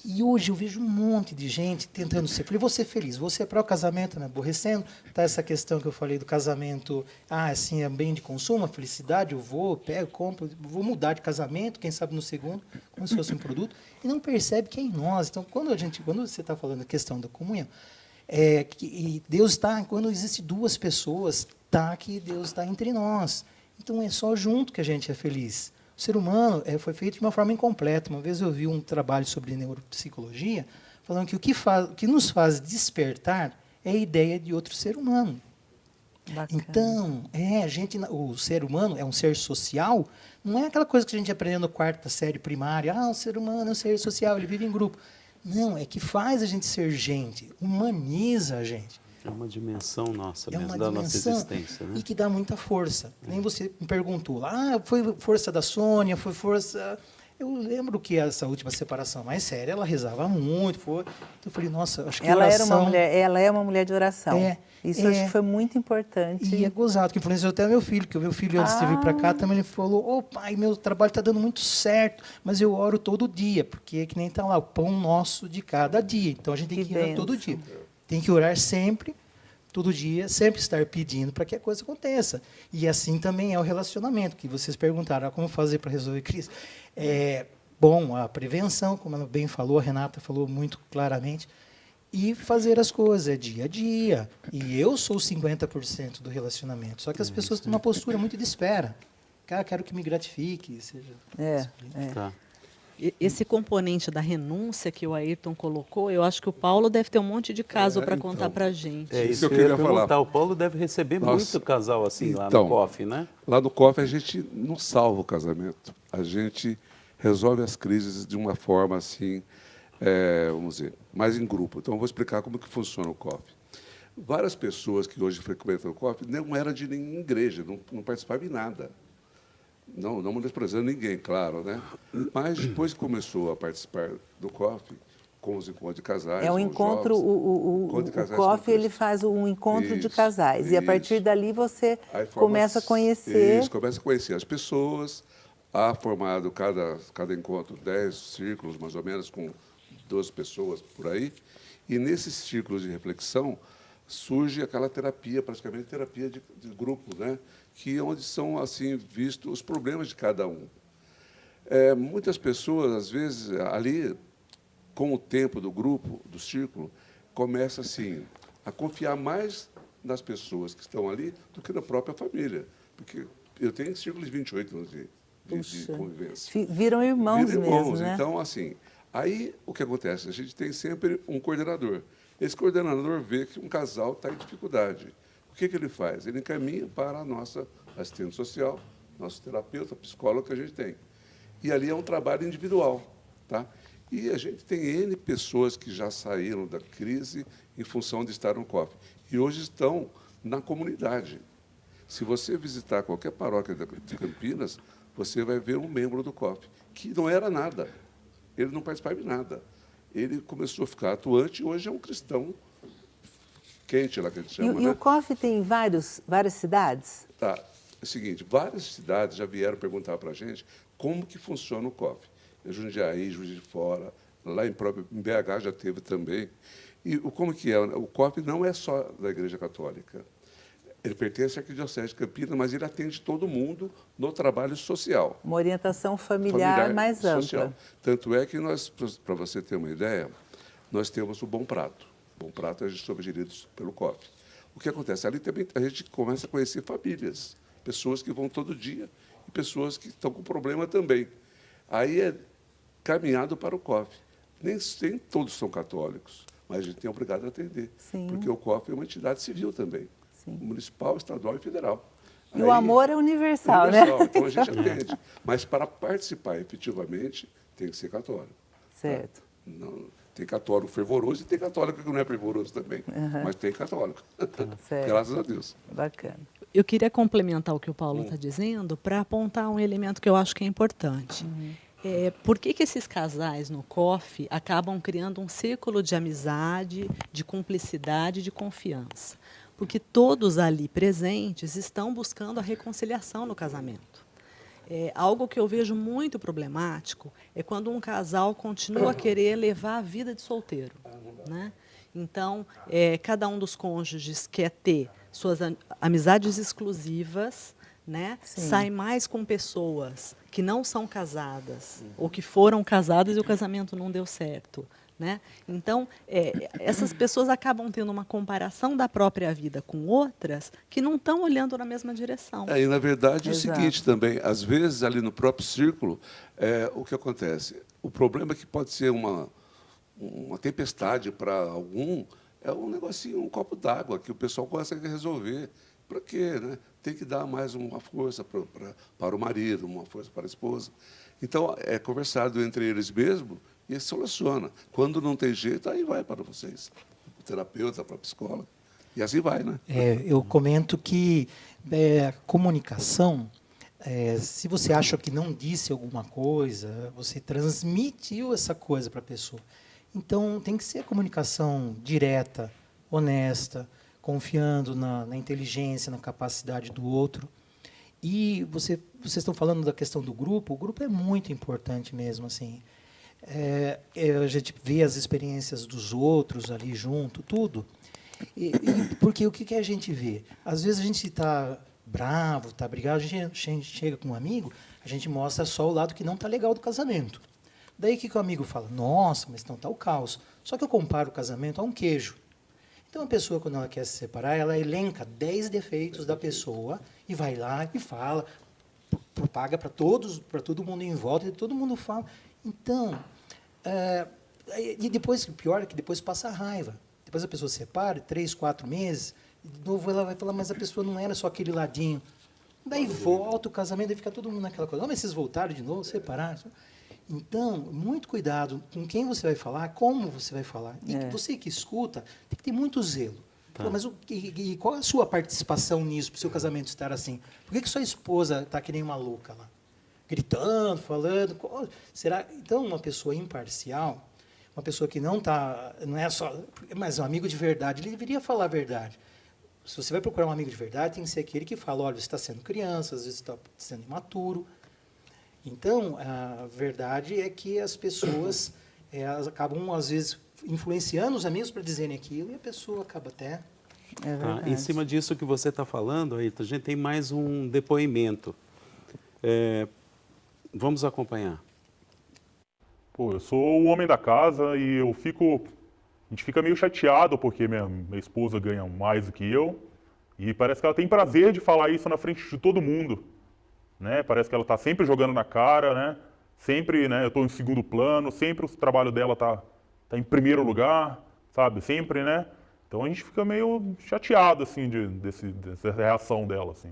E hoje eu vejo um monte de gente tentando ser feliz. Vou ser feliz, vou ser para o casamento, né? Aborrecendo. Tá essa questão que eu falei do casamento, assim, é bem de consumo, a felicidade, eu vou, pego, compro, vou mudar de casamento, quem sabe no segundo, como se fosse um produto, e não percebe que é em nós. Então, quando você está falando da questão da comunhão, que Deus está, quando existe duas pessoas, que Deus está entre nós. Então, é só junto que a gente é feliz. O ser humano foi feito de uma forma incompleta. Uma vez eu vi um trabalho sobre neuropsicologia, falando que o que nos faz despertar é a ideia de outro ser humano. Bacana. Então, o ser humano é um ser social, não é aquela coisa que a gente aprendeu no quarta série primária, o ser humano é um ser social, ele vive em grupo. Não, é que faz a gente ser gente, humaniza a gente. É uma dimensão nossa mesmo, da nossa existência. Né? E que dá muita força. Nem você me perguntou, foi força da Sônia, foi força... Eu lembro que essa última separação mais séria, ela rezava muito. Então eu falei, nossa, acho que ela oração... Ela é uma mulher de oração. Isso acho que foi muito importante. E é gozado, que influenciou até meu filho, porque o meu filho, antes de vir para cá, também ele falou, pai, meu trabalho está dando muito certo, mas eu oro todo dia, porque é que nem está lá, o pão nosso de cada dia. Então a gente tem que orar todo dia. Tem que orar sempre, todo dia, sempre estar pedindo para que a coisa aconteça. E assim também é o relacionamento, que vocês perguntaram, como fazer para resolver crise. bom, a prevenção, como ela bem falou, a Renata falou muito claramente, e fazer as coisas, é dia a dia. E eu sou 50% do relacionamento. Só que as pessoas têm uma postura muito de espera. Cara, quero que me gratifique. Seja... Tá. Esse componente da renúncia que o Ayrton colocou, eu acho que o Paulo deve ter um monte de caso para então. contar para a gente. É isso eu que eu ia queria falar. perguntar. O Paulo deve receber muito casal assim lá Então, no COF, né? Lá no COF a gente não salva o casamento. A gente resolve as crises de uma forma assim, vamos dizer, mais em grupo. Então, eu vou explicar como que funciona o COF. Várias pessoas que hoje frequentam o COF não eram de nenhuma igreja, não participavam de nada. Não menosprezando ninguém, claro, né? Mas depois que começou a participar do COF, com os encontros de casais... É um encontro, jovens, o COF ele faz um encontro de casais. E a partir dali você começa a conhecer... Isso, começa a conhecer as pessoas. Há formado cada encontro 10 círculos, mais ou menos, com 12 pessoas por aí. E nesses círculos de reflexão surge aquela terapia, praticamente terapia de grupo, né? Que é onde são assim vistos os problemas de cada um. Muitas pessoas, às vezes, ali, com o tempo do grupo, do círculo, começa assim a confiar mais nas pessoas que estão ali do que na própria família. Porque eu tenho círculo de 28 anos de convivência. Viram irmãos mesmo, né? Então, assim, aí o que acontece? A gente tem sempre um coordenador. Esse coordenador vê que um casal está em dificuldade. O que ele faz? Ele encaminha para a nossa assistente social, nosso terapeuta, psicólogo que a gente tem. E ali é um trabalho individual, tá? E a gente tem N pessoas que já saíram da crise em função de estar no COF. E hoje estão na comunidade. Se você visitar qualquer paróquia de Campinas, você vai ver um membro do COF, que não era nada. Ele não participava de nada. Ele começou a ficar atuante e hoje é um cristão quente, lá que a gente chama, E o COF tem várias cidades? Tá. É o seguinte, várias cidades já vieram perguntar para a gente como que funciona o COF. Jundiaí, Juiz de Fora, lá em BH já teve também. E como que é? O COF não é só da Igreja Católica. Ele pertence à Arquidiocese de Campinas, mas ele atende todo mundo no trabalho social. Uma orientação familiar mais social. ampla. Tanto é que nós, para você ter uma ideia, nós temos o Bom Prato. O Bom Prato é gerido pelo COF. O que acontece? Ali também a gente começa a conhecer famílias, pessoas que vão todo dia e pessoas que estão com problema também. Aí é caminhado para o COF. Nem todos são católicos, mas a gente é obrigado a atender. Sim. Porque o COF é uma entidade civil também. Sim. Municipal, estadual e federal. E o amor é universal, né? Então a gente atende. Mas para participar efetivamente, tem que ser católico. Certo. Tá? Não, tem católico fervoroso e tem católico que não é fervoroso também. Mas tem católico. Certo. Graças a Deus. Bacana. Eu queria complementar o que o Paulo está dizendo para apontar um elemento que eu acho que é importante. Por que esses casais no COF acabam criando um círculo de amizade, de cumplicidade, de confiança? Porque todos ali presentes estão buscando a reconciliação no casamento. Algo que eu vejo muito problemático é quando um casal continua a querer levar a vida de solteiro, né? Então, cada um dos cônjuges quer ter suas amizades exclusivas, né? Sai mais com pessoas que não são casadas ou que foram casadas e o casamento não deu certo, né? Então, essas pessoas acabam tendo uma comparação da própria vida com outras que não estão olhando na mesma direção. E, na verdade, é o Exato. seguinte também, às vezes, ali no próprio círculo, o que acontece? O problema é que pode ser uma tempestade para algum, é um negocinho, um copo d'água que o pessoal consegue resolver. Para quê? Né? Tem que dar mais uma força para o marido, uma força para a esposa. Então, é conversado entre eles mesmos e soluciona. Quando não tem jeito, aí vai para vocês. O terapeuta, para a psicóloga. E assim vai, né? Eu comento que comunicação, se você acha que não disse alguma coisa, você transmitiu essa coisa para a pessoa. Então, tem que ser comunicação direta, honesta, confiando na inteligência, na capacidade do outro. E vocês estão falando da questão do grupo. O grupo é muito importante mesmo, assim. A gente vê as experiências dos outros ali junto, tudo. Porque o que a gente vê? Às vezes a gente está bravo, está brigado, a gente chega com um amigo, a gente mostra só o lado que não está legal do casamento. Daí que o amigo fala, nossa, mas então está o caos. Só que eu comparo o casamento a um queijo. Então a pessoa, quando ela quer se separar, ela elenca 10 defeitos da pessoa e vai lá e fala, propaga para todo mundo em volta, e todo mundo fala. Então, e depois, o pior é que depois passa a raiva. Depois a pessoa se separa, 3, 4 meses, e de novo ela vai falar, mas a pessoa não era só aquele ladinho. Daí volta o casamento e fica todo mundo naquela coisa. Mas vocês voltaram de novo, separaram. Então, muito cuidado com quem você vai falar, como você vai falar. E você que escuta, tem que ter muito zelo. Tá. Mas e qual é a sua participação nisso, para o seu casamento estar assim? Por que sua esposa está que nem uma louca lá? Gritando, falando. Será? Então, uma pessoa imparcial, uma pessoa que não é só, mas um amigo de verdade, ele deveria falar a verdade. Se você vai procurar um amigo de verdade, tem que ser aquele que fala, olha, você está sendo criança, às vezes está sendo imaturo. Então, a verdade é que as pessoas elas acabam, às vezes, influenciando os amigos para dizerem aquilo, e a pessoa acaba até... Em cima disso que você está falando, Ayrton, a gente tem mais um depoimento. Vamos acompanhar. Pô, eu sou o homem da casa e a gente fica meio chateado porque minha esposa ganha mais do que eu e parece que ela tem prazer de falar isso na frente de todo mundo, né? Parece que ela está sempre jogando na cara, né? Sempre, né? Eu estou em segundo plano, sempre o trabalho dela tá em primeiro lugar, sabe? Sempre, né? Então a gente fica meio chateado assim dessa reação dela, assim.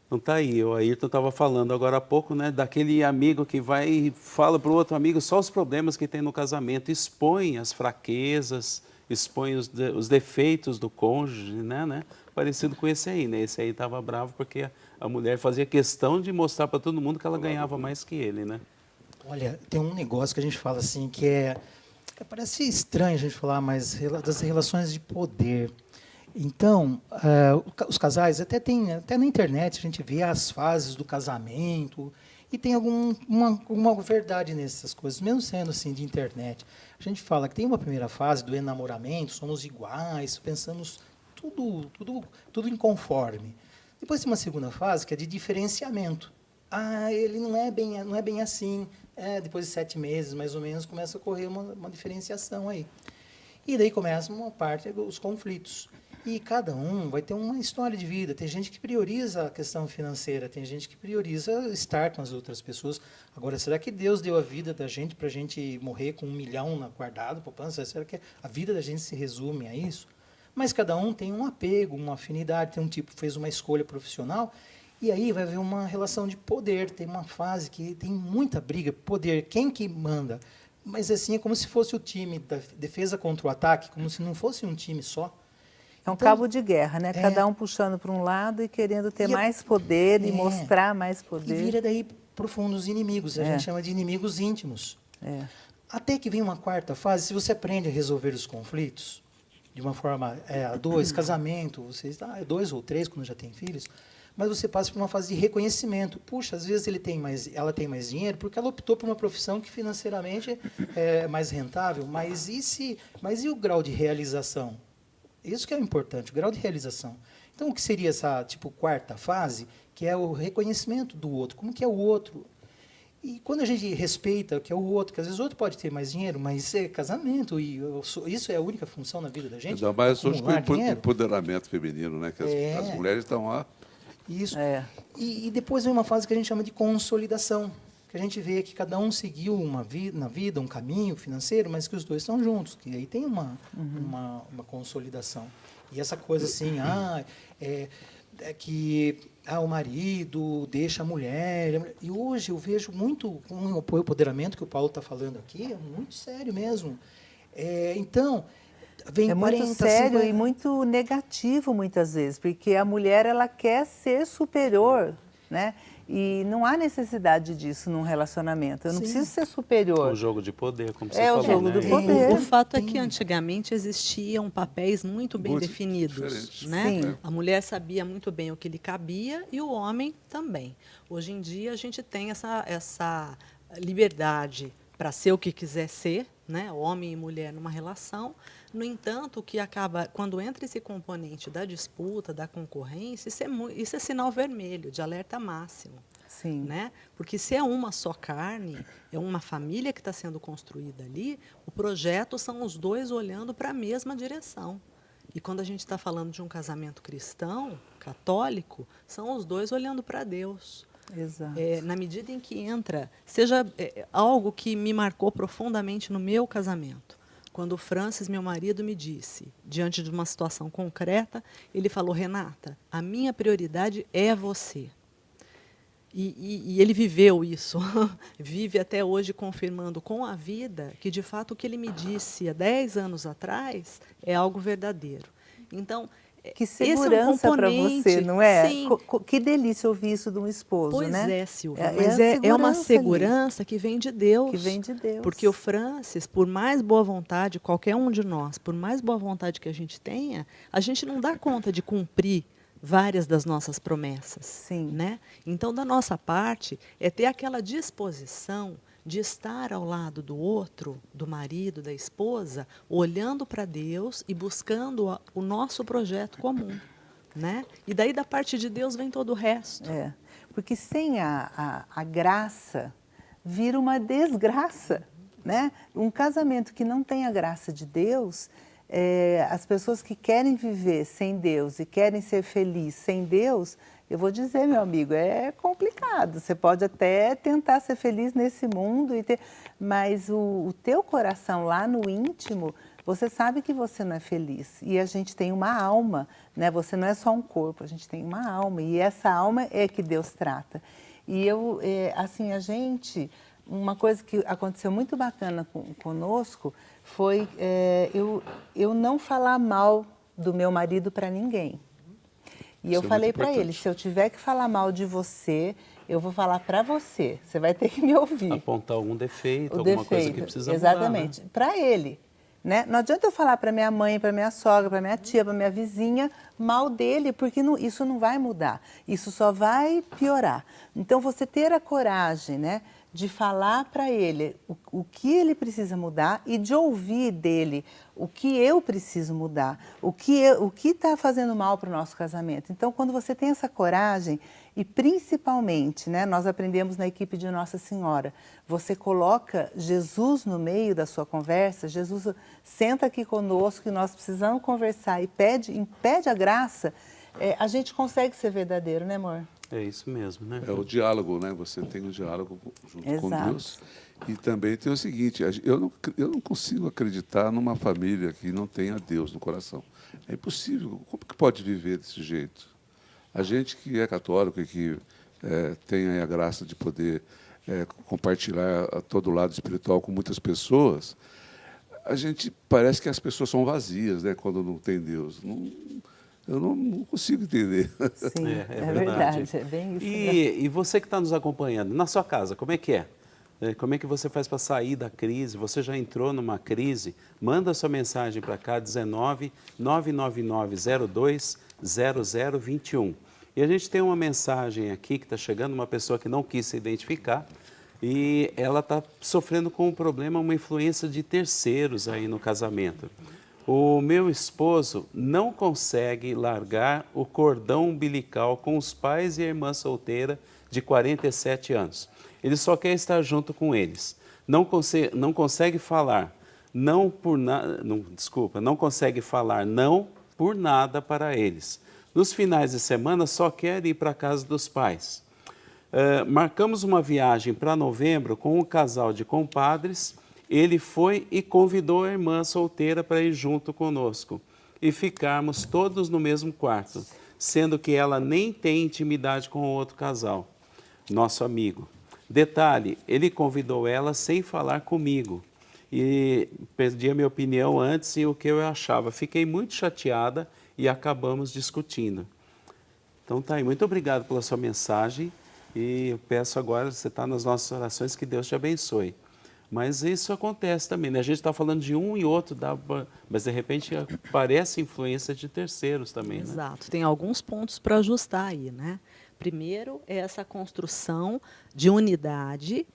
Então tá aí, o Ayrton estava falando agora há pouco, né, daquele amigo que vai e fala para o outro amigo só os problemas que tem no casamento, expõe as fraquezas, expõe os defeitos do cônjuge, né? Parecido com esse aí, né? Esse aí estava bravo porque a mulher fazia questão de mostrar para todo mundo que ela ganhava mais que ele, né? Olha, tem um negócio que a gente fala assim, que parece estranho a gente falar, mas das relações de poder. Então, os casais, até na internet a gente vê as fases do casamento e tem alguma verdade nessas coisas, mesmo sendo assim de internet. A gente fala que tem uma primeira fase do enamoramento, somos iguais, pensamos tudo inconforme. Depois tem uma segunda fase que é de diferenciamento. Ele não é bem assim. Depois de 7 meses, mais ou menos, começa a ocorrer uma diferenciação aí. E daí começa uma parte dos conflitos. E cada um vai ter uma história de vida. Tem gente que prioriza a questão financeira, tem gente que prioriza estar com as outras pessoas. Agora, será que Deus deu a vida da gente para a gente morrer com 1 milhão guardado, poupança? Será que a vida da gente se resume a isso? Mas cada um tem um apego, uma afinidade, tem um tipo fez uma escolha profissional, e aí vai haver uma relação de poder. Tem uma fase que tem muita briga, poder, quem que manda? Mas assim, é como se fosse o time da defesa contra o ataque, como se não fosse um time só. É um cabo de guerra, né? Cada um puxando para um lado e querendo ter mais poder e mostrar mais poder. E vira daí profundos inimigos, a gente chama de inimigos íntimos. Até que vem uma quarta fase, se você aprende a resolver os conflitos de uma forma a 2, casamento, vocês 2 ou 3 quando já tem filhos, mas você passa por uma fase de reconhecimento. Puxa, às vezes ela tem mais dinheiro porque ela optou por uma profissão que financeiramente é mais rentável, mas e o grau de realização? Isso que é o importante, o grau de realização. Então, o que seria essa quarta fase, que é o reconhecimento do outro, como que é o outro? E quando a gente respeita o que é o outro, que às vezes o outro pode ter mais dinheiro, mas é casamento, e isso é a única função na vida da gente. Ainda mais hoje com o empoderamento feminino, né? Que as mulheres estão lá. Isso. E depois vem uma fase que a gente chama de consolidação, que a gente vê que cada um seguiu na vida, um caminho financeiro, mas que os dois estão juntos, que aí tem uma consolidação. E essa coisa assim, que o marido deixa a mulher. E hoje eu vejo muito com o empoderamento que o Paulo está falando aqui, é muito sério mesmo. Então, vem muito sério e muito negativo muitas vezes, porque a mulher ela quer ser superior, né? E não há necessidade disso num relacionamento. Eu não preciso ser superior. O jogo de poder, como você falou. É o jogo do poder. O fato é que antigamente existiam papéis muito bem definidos, né? Sim. A mulher sabia muito bem o que lhe cabia e o homem também. Hoje em dia a gente tem essa liberdade para ser o que quiser ser, né? Homem e mulher numa relação. No entanto, o que acaba, quando entra esse componente da disputa, da concorrência, isso é sinal vermelho, de alerta máximo. Sim. Né? Porque se é uma só carne, é uma família que está sendo construída ali, o projeto são os dois olhando para a mesma direção. E quando a gente está falando de um casamento cristão, católico, são os dois olhando para Deus. Exato. Na medida em que entra, seja algo que me marcou profundamente no meu casamento. Quando o Francis, meu marido, me disse, diante de uma situação concreta, ele falou: Renata, a minha prioridade é você. E ele viveu isso, vive até hoje confirmando com a vida que, de fato, o que ele me disse há 10 anos atrás é algo verdadeiro. Então, que segurança para você, não é? Sim. Que delícia ouvir isso de um esposo, pois né? É, Silvia, mas é uma segurança ali, que vem de Deus. Que vem de Deus. Porque o Francis, por mais boa vontade, qualquer um de nós, por mais boa vontade que a gente tenha, a gente não dá conta de cumprir várias das nossas promessas. Sim. Né? Então, da nossa parte, é ter aquela disposição de estar ao lado do outro, do marido, da esposa, olhando para Deus e buscando o nosso projeto comum. Né? E daí, da parte de Deus, vem todo o resto. Porque sem a graça, vira uma desgraça. Né? Um casamento que não tem a graça de Deus, as pessoas que querem viver sem Deus e querem ser felizes sem Deus, eu vou dizer, meu amigo, é complicado. Você pode até tentar ser feliz nesse mundo, mas o teu coração lá no íntimo, você sabe que você não é feliz. E a gente tem uma alma, né? Você não é só um corpo, a gente tem uma alma. E essa alma é que Deus trata. E uma coisa que aconteceu muito bacana conosco foi eu não falar mal do meu marido para ninguém. E eu falei para ele, se eu tiver que falar mal de você, eu vou falar para você. Você vai ter que me ouvir. Apontar algum defeito, alguma coisa que precisa mudar. Exatamente. Né? Para ele. Né? Não adianta eu falar para minha mãe, para minha sogra, para minha tia, para minha vizinha, mal dele, porque isso não vai mudar. Isso só vai piorar. Então, você ter a coragem, né, de falar para ele o que ele precisa mudar e de ouvir dele o que eu preciso mudar, o que está fazendo mal para o nosso casamento. Então, quando você tem essa coragem, e principalmente, né, nós aprendemos na equipe de Nossa Senhora, você coloca Jesus no meio da sua conversa, Jesus senta aqui conosco e nós precisamos conversar e pede a graça, a gente consegue ser verdadeiro, né, amor? É isso mesmo, né? É o diálogo, né? Você tem um diálogo junto Exato. com Deus. E também tem o seguinte, eu não consigo acreditar numa família que não tenha Deus no coração. É impossível. Como que pode viver desse jeito? A gente que é católico e que tem a graça de poder compartilhar todo o lado espiritual com muitas pessoas, a gente parece que as pessoas são vazias, né, quando não tem Deus. Eu não consigo entender. Sim, é verdade, é bem isso. E você que está nos acompanhando, na sua casa, como é que é? Como é que você faz para sair da crise? Você já entrou numa crise? Manda sua mensagem para cá, 19 99902 0021. E a gente tem uma mensagem aqui que está chegando, uma pessoa que não quis se identificar, e ela está sofrendo com um problema, uma influência de terceiros aí no casamento. O meu esposo não consegue largar o cordão umbilical com os pais e a irmã solteira de 47 anos. Ele só quer estar junto com eles. Não consegue falar não consegue falar não por nada para eles. Nos finais de semana só quer ir para a casa dos pais. Marcamos uma viagem para novembro com um casal de compadres. Ele foi e convidou a irmã solteira para ir junto conosco e ficarmos todos no mesmo quarto, sendo que ela nem tem intimidade com o outro casal, nosso amigo. Detalhe, ele convidou ela sem falar comigo e pedi a minha opinião antes e o que eu achava. Fiquei muito chateada e acabamos discutindo. Então tá aí, muito obrigado pela sua mensagem e eu peço agora, você está nas nossas orações, que Deus te abençoe. Mas isso acontece também, né? A gente está falando de um e outro, mas de repente aparece influência de terceiros também, né? Exato, tem alguns pontos para ajustar aí, né? Primeiro é essa construção de unidade,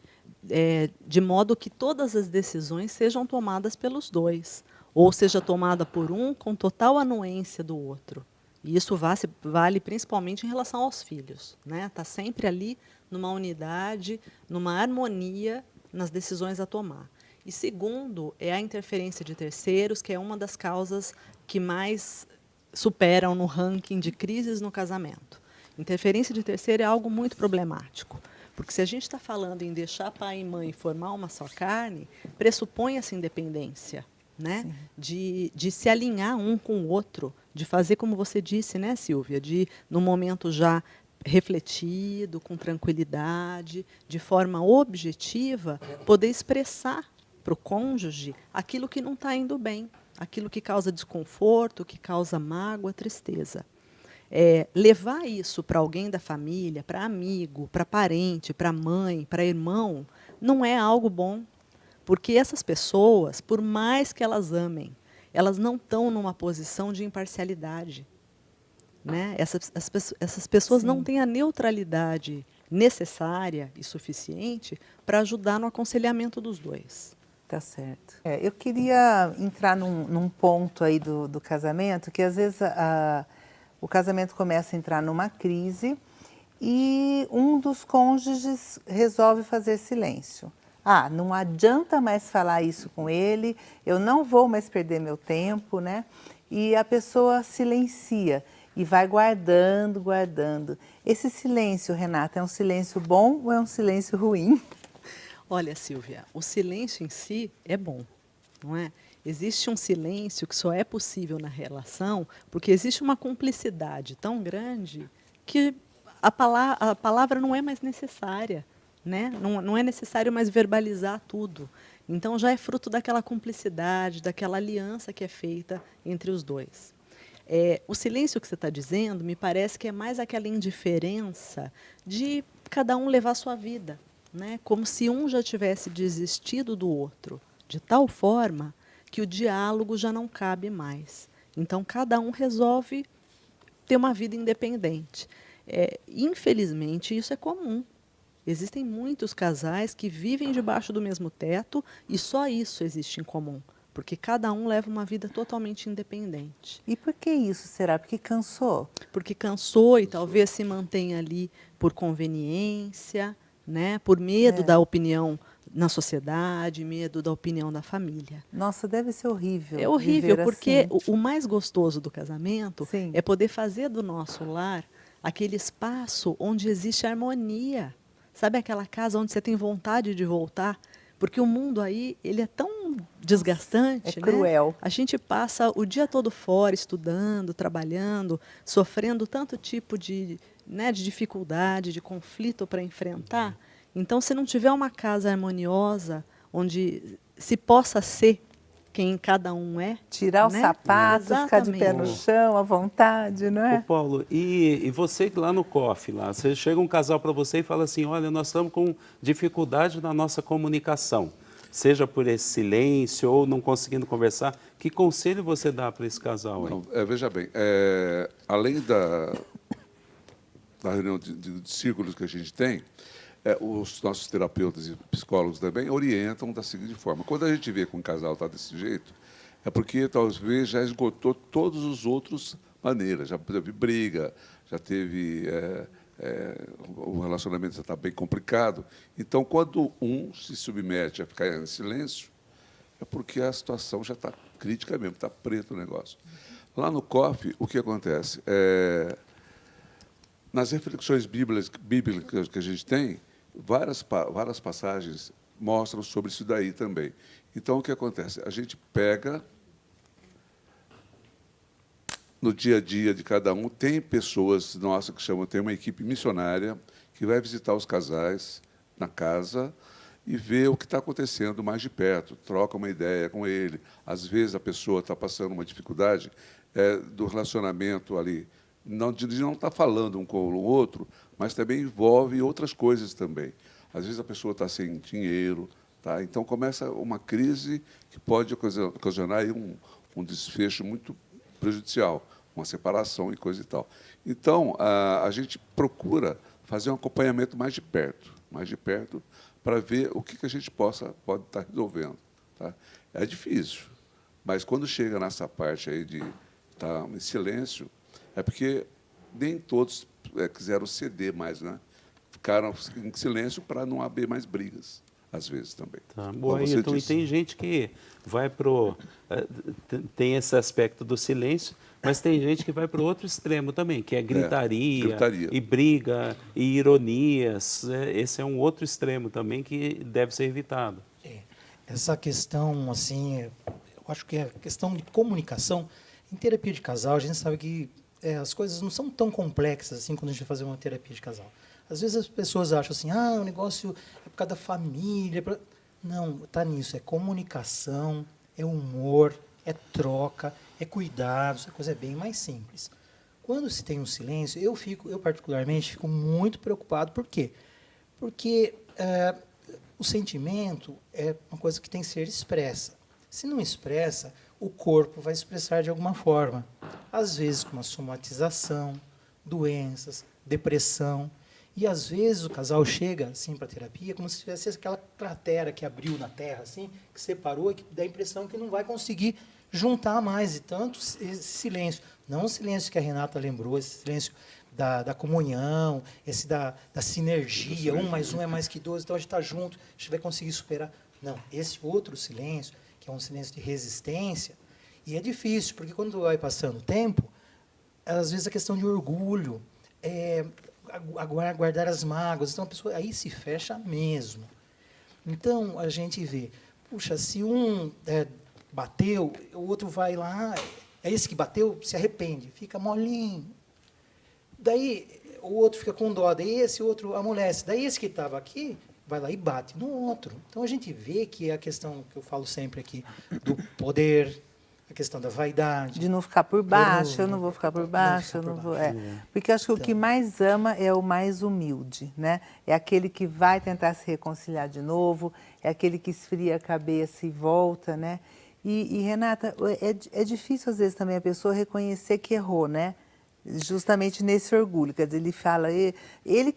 de modo que todas as decisões sejam tomadas pelos dois, ou seja tomada por um com total anuência do outro. E isso vale principalmente em relação aos filhos, né? Tá sempre ali numa unidade, numa harmonia nas decisões a tomar. E segundo, é a interferência de terceiros, que é uma das causas que mais superam no ranking de crises no casamento. Interferência de terceiro é algo muito problemático, porque se a gente está falando em deixar pai e mãe formar uma só carne, pressupõe essa independência, né? De se alinhar um com o outro, de fazer como você disse, né, Silvia, de, no momento já refletido, com tranquilidade, de forma objetiva, poder expressar para o cônjuge aquilo que não está indo bem, aquilo que causa desconforto, que causa mágoa, tristeza. Levar isso para alguém da família, para amigo, para parente, para mãe, para irmão, não é algo bom. Porque essas pessoas, por mais que elas amem, elas não estão numa posição de imparcialidade. Né? Essas pessoas não têm a neutralidade necessária e suficiente para ajudar no aconselhamento dos dois. Tá certo. Eu queria entrar num ponto aí do casamento, que às vezes o casamento começa a entrar numa crise e um dos cônjuges resolve fazer silêncio. Não adianta mais falar isso com ele, eu não vou mais perder meu tempo, né? E a pessoa silencia e vai guardando, guardando. Esse silêncio, Renata, é um silêncio bom ou é um silêncio ruim? Olha, Silvia, o silêncio em si é bom, não é? Existe um silêncio que só é possível na relação porque existe uma cumplicidade tão grande que a palavra não é mais necessária. Né? Não é necessário mais verbalizar tudo. Então, já é fruto daquela cumplicidade, daquela aliança que é feita entre os dois. O silêncio que você está dizendo, me parece que é mais aquela indiferença de cada um levar a sua vida, né? Como se um já tivesse desistido do outro, de tal forma que o diálogo já não cabe mais. Então, cada um resolve ter uma vida independente. Infelizmente, isso é comum. Existem muitos casais que vivem debaixo do mesmo teto e só isso existe em comum, porque cada um leva uma vida totalmente independente. E por que isso será? Porque cansou? Porque cansou e talvez se mantenha ali por conveniência, né? Por medo da opinião na sociedade, medo da opinião da família. Nossa, deve ser horrível. É horrível, porque assim. o mais gostoso do casamento Sim. é poder fazer do nosso lar aquele espaço onde existe harmonia. Sabe aquela casa onde você tem vontade de voltar? Porque o mundo aí, ele é tão desgastante, é cruel. Né? A gente passa o dia todo fora, estudando, trabalhando, sofrendo tanto tipo de dificuldade, de conflito para enfrentar. Então, se não tiver uma casa harmoniosa, onde se possa ser quem cada um é. Tirar os sapatos, ficar de pé no chão, à vontade, não é? Ô Paulo, e você lá no COF, lá, você chega um casal para você e fala assim, olha, nós estamos com dificuldade na nossa comunicação, seja por esse silêncio ou não conseguindo conversar, que conselho você dá para esse casal aí? Não, veja bem, além da reunião de círculos que a gente tem, os nossos terapeutas e psicólogos também orientam da seguinte forma. Quando a gente vê que um casal está desse jeito, é porque talvez já esgotou todas as outras maneiras. Já teve briga, já teve... o relacionamento já está bem complicado. Então, quando um se submete a ficar em silêncio, é porque a situação já está crítica mesmo, está preto o negócio. Lá no COF, o que acontece? Nas reflexões bíblicas que a gente tem, várias passagens mostram sobre isso daí também. Então, o que acontece? A gente pega, no dia a dia de cada um, tem pessoas nossas que chamam, tem uma equipe missionária que vai visitar os casais na casa e vê o que está acontecendo mais de perto, troca uma ideia com ele. Às vezes, a pessoa está passando uma dificuldade do relacionamento ali, de não estar falando um com o outro, mas também envolve outras coisas também. Às vezes a pessoa está sem dinheiro, tá? Então começa uma crise que pode ocasionar aí um desfecho muito prejudicial, uma separação e coisa e tal. Então a gente procura fazer um acompanhamento mais de perto, para ver o que a gente pode estar resolvendo. Tá? É difícil, mas quando chega nessa parte aí de estar em silêncio, é porque nem todos quiseram ceder mais, né? ficaram em silêncio para não haver mais brigas, às vezes também. Tá. Como Bom, você Ayrton, e disse. tem gente que vai tem esse aspecto do silêncio, mas tem gente que vai para o outro extremo também, que é gritaria, gritaria. e briga, e ironias. Esse é um outro extremo também que deve ser evitado. Essa questão, assim, eu acho que é a questão de comunicação. Em terapia de casal, a gente sabe que as coisas não são tão complexas assim quando a gente vai fazer uma terapia de casal. Às vezes as pessoas acham assim, o negócio é por causa da família. Não, está nisso. É comunicação, é humor, é troca, é cuidado. Essa coisa é bem mais simples. Quando se tem um silêncio, eu particularmente fico muito preocupado. Por quê? Porque o sentimento é uma coisa que tem que ser expressa. Se não expressa, o corpo vai expressar de alguma forma. Às vezes com uma somatização, doenças, depressão. E às vezes o casal chega assim para a terapia como se tivesse aquela cratera que abriu na terra, assim, que separou e que dá a impressão que não vai conseguir juntar mais. E tanto esse silêncio, não o silêncio que a Renata lembrou, esse silêncio da comunhão, esse da sinergia, 1 mais 1 é mais que 12, então a gente está junto, a gente vai conseguir superar. Não, esse outro silêncio, que é um silêncio de resistência, e é difícil, porque quando vai passando o tempo, às vezes a questão de orgulho, guardar as mágoas, então a pessoa aí se fecha mesmo. Então a gente vê, puxa, se um bateu, o outro vai lá, esse que bateu se arrepende, fica molinho. Daí o outro fica com dó, daí esse outro amolece. Daí esse que estava aqui vai lá e bate no outro. Então a gente vê que é a questão que eu falo sempre aqui, do poder, a questão da vaidade. De não ficar por baixo, eu não vou ficar por baixo, eu não vou. Porque acho que o que mais ama é o mais humilde, né? É aquele que vai tentar se reconciliar de novo, é aquele que esfria a cabeça e volta, né? E Renata, é difícil às vezes também a pessoa reconhecer que errou, né? Justamente nesse orgulho, quer dizer, ele fala, ele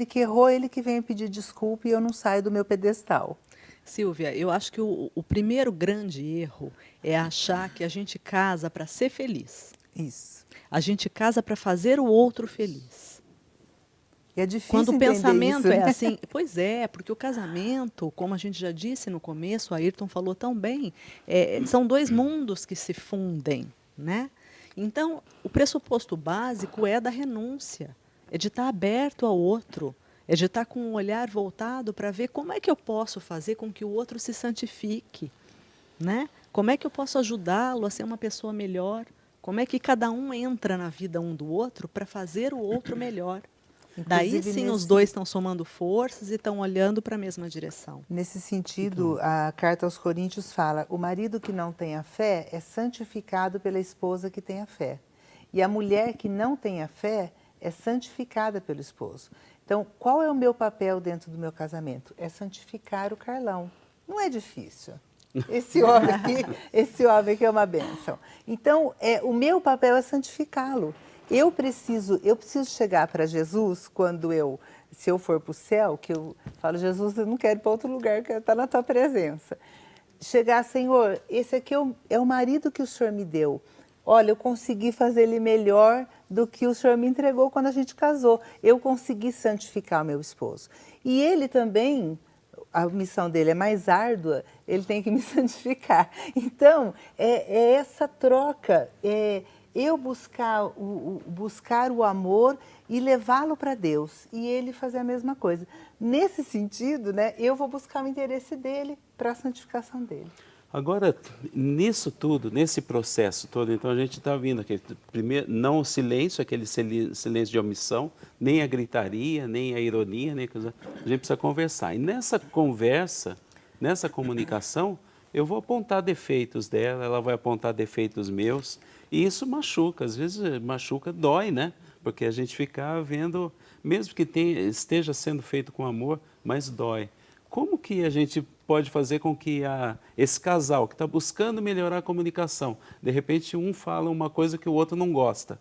que errou, ele que vem pedir desculpa e eu não saio do meu pedestal. Silvia, eu acho que o primeiro grande erro é achar que a gente casa para ser feliz. Isso. A gente casa para fazer o outro feliz. E é difícil Quando o entender pensamento isso, é né? assim, pois é, porque o casamento, como a gente já disse no começo, o Ayrton falou tão bem, são 2 mundos que se fundem, né? Então, o pressuposto básico é da renúncia, é de estar aberto ao outro, é de estar com um olhar voltado para ver como é que eu posso fazer com que o outro se santifique, né? Como é que eu posso ajudá-lo a ser uma pessoa melhor? Como é que cada um entra na vida um do outro para fazer o outro melhor? Daí sim os dois estão somando forças e estão olhando para a mesma direção. Nesse sentido, a carta aos Coríntios fala, o marido que não tem a fé é santificado pela esposa que tem a fé. E a mulher que não tem a fé é santificada pelo esposo. Então, qual é o meu papel dentro do meu casamento? É santificar o Carlão. Não é difícil. Esse homem aqui é uma bênção. Então, o meu papel é santificá-lo. Eu preciso chegar para Jesus se eu for para o céu, que eu falo, Jesus, eu não quero ir para outro lugar, eu quero estar na tua presença. Chegar, Senhor, esse aqui é o marido que o Senhor me deu. Olha, eu consegui fazer ele melhor do que o Senhor me entregou quando a gente casou. Eu consegui santificar o meu esposo. E ele também, a missão dele é mais árdua, ele tem que me santificar. Então, é essa troca, eu buscar o amor e levá-lo para Deus, e ele fazer a mesma coisa. Nesse sentido, né, eu vou buscar o interesse dele para a santificação dele. Agora, nisso tudo, nesse processo todo, então a gente está vindo aqui, primeiro, não o silêncio, aquele silêncio de omissão, nem a gritaria, nem a ironia, nem coisa, a gente precisa conversar. E nessa conversa, nessa comunicação, eu vou apontar defeitos dela, ela vai apontar defeitos meus, e isso machuca, às vezes machuca, dói, né? Porque a gente fica vendo, mesmo que esteja sendo feito com amor, mas dói. Como que a gente pode fazer com que esse casal que está buscando melhorar a comunicação, de repente um fala uma coisa que o outro não gosta,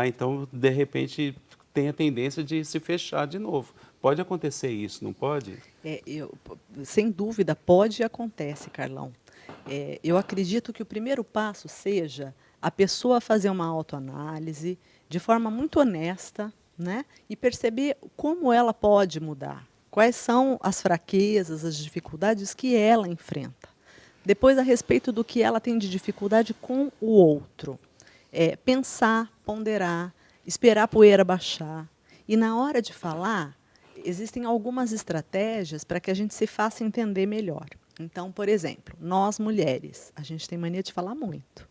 então de repente tem a tendência de se fechar de novo. Pode acontecer isso, não pode? Sem dúvida, pode e acontece, Carlão. Eu acredito que o primeiro passo seja a pessoa fazer uma autoanálise de forma muito honesta, né? E perceber como ela pode mudar, quais são as fraquezas, as dificuldades que ela enfrenta. Depois, a respeito do que ela tem de dificuldade com o outro. Pensar, ponderar, esperar a poeira baixar. E, na hora de falar, existem algumas estratégias para que a gente se faça entender melhor. Então, por exemplo, nós mulheres, a gente tem mania de falar muito.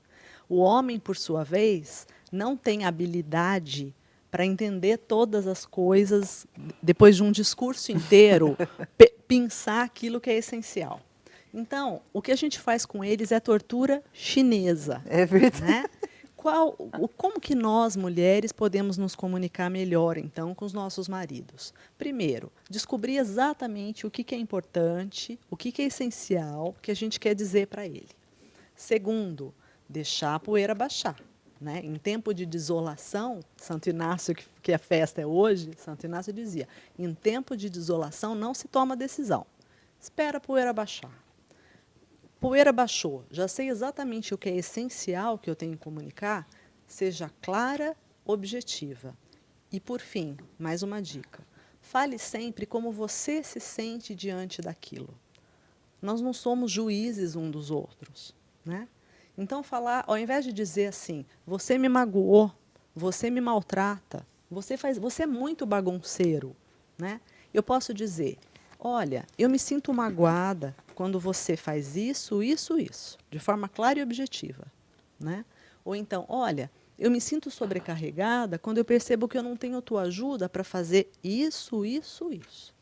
O homem, por sua vez, não tem habilidade para entender todas as coisas, depois de um discurso inteiro, pensar aquilo que é essencial. Então, o que a gente faz com eles é tortura chinesa. É verdade. Né? Como que nós, mulheres, podemos nos comunicar melhor, então, com os nossos maridos? Primeiro, descobrir exatamente o que é importante, o que é essencial, que a gente quer dizer para ele. Segundo, deixar a poeira baixar. Né? Em tempo de desolação, Santo Inácio, que a festa é hoje, Santo Inácio dizia, em tempo de desolação não se toma decisão. Espera a poeira baixar. Poeira baixou, já sei exatamente o que é essencial que eu tenho que comunicar, seja clara, objetiva. E, por fim, mais uma dica. Fale sempre como você se sente diante daquilo. Nós não somos juízes um dos outros, né? Então, falar, ao invés de dizer assim, você me magoou, você me maltrata, você é muito bagunceiro, né? Eu posso dizer, olha, eu me sinto magoada quando você faz isso, isso, isso, de forma clara e objetiva, né? Ou então, olha, eu me sinto sobrecarregada quando eu percebo que eu não tenho tua ajuda para fazer isso, isso, isso.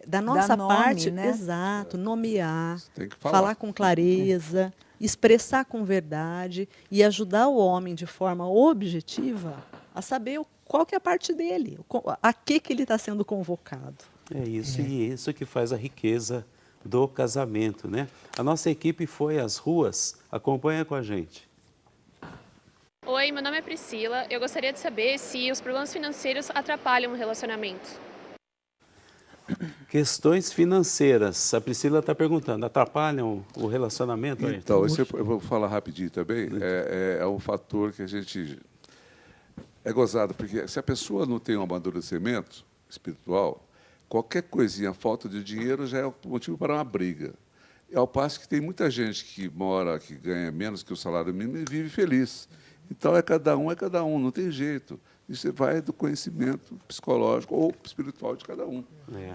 Da nossa parte, né? Exato, nomear, Tem que falar com clareza, expressar com verdade e ajudar o homem de forma objetiva a saber qual que é a parte dele, a que ele está sendo convocado. É isso, e isso que faz a riqueza do casamento, né? A nossa equipe foi às ruas, acompanha com a gente. Oi, meu nome é Priscila. Eu gostaria de saber se os problemas financeiros atrapalham o relacionamento. Questões financeiras, a Priscila está perguntando, atrapalham o relacionamento? Então, eu vou falar rapidinho também, é um fator que a gente... É gozado, porque se a pessoa não tem um amadurecimento espiritual, qualquer coisinha, falta de dinheiro, já é motivo para uma briga. Ao passo que tem muita gente que mora, que ganha menos que o salário mínimo e vive feliz. Então, é cada um, não tem jeito. Isso vai do conhecimento psicológico ou espiritual de cada um.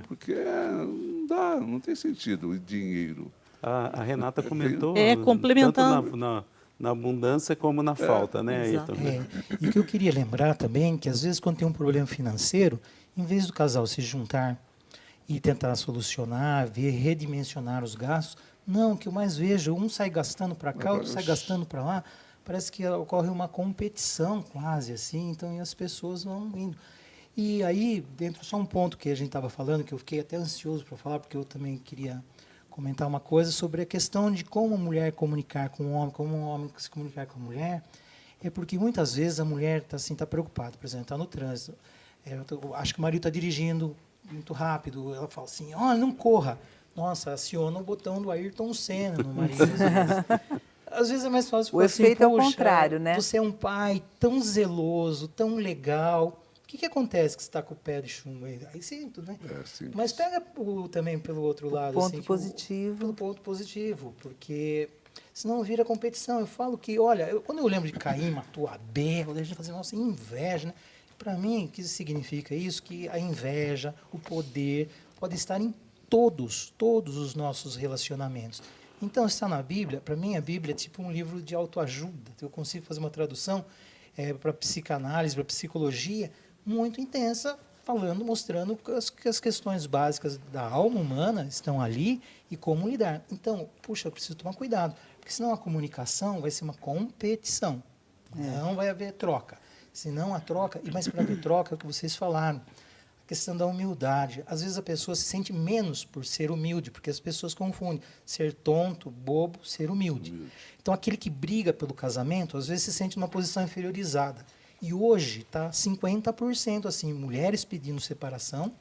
Porque não dá, não tem sentido o dinheiro. A Renata comentou, complementando. tanto na abundância como na falta, né, Ayrton? E o que eu queria lembrar também, que às vezes quando tem um problema financeiro, em vez do casal se juntar e tentar solucionar, redimensionar os gastos, não, o que eu mais vejo, um sai gastando para cá, outro sai gastando para lá, parece que ocorre uma competição quase assim, então e as pessoas vão indo. E aí, dentro só um ponto que a gente estava falando, que eu fiquei até ansioso para falar, porque eu também queria comentar uma coisa sobre a questão de como a mulher comunicar com o homem, como o homem se comunicar com a mulher, é porque muitas vezes a mulher está assim, marido, por exemplo, está no trânsito, acho que o marido está dirigindo muito rápido, ela fala assim, olha, não corra. Nossa, aciona o botão do Ayrton Senna no marido. Às vezes é mais fácil O efeito é o contrário, né? Você é um pai tão zeloso, tão legal. O que acontece que você está com o pé de chumbo aí? Aí sinto, né? Mas pega também pelo outro lado. Ponto assim, positivo. Pelo ponto positivo, porque senão vira competição. Eu falo que, olha, quando eu lembro de Caim matou Abel, a gente fala assim, nossa, inveja, né? Para mim, o que significa isso? Que a inveja, o poder, pode estar em todos os nossos relacionamentos. Então, está na Bíblia, para mim a Bíblia é tipo um livro de autoajuda. Eu consigo fazer uma tradução para psicanálise, para psicologia, muito intensa, falando, mostrando que as questões básicas da alma humana estão ali e como lidar. Então, puxa, eu preciso tomar cuidado, porque senão a comunicação vai ser uma competição. Não vai haver troca. Senão a troca, mas para haver troca é o que vocês falaram. Questão da humildade. Às vezes a pessoa se sente menos por ser humilde, porque as pessoas confundem ser tonto, bobo, ser humilde. Então, aquele que briga pelo casamento, às vezes se sente numa posição inferiorizada. E hoje está 50% assim, mulheres pedindo separação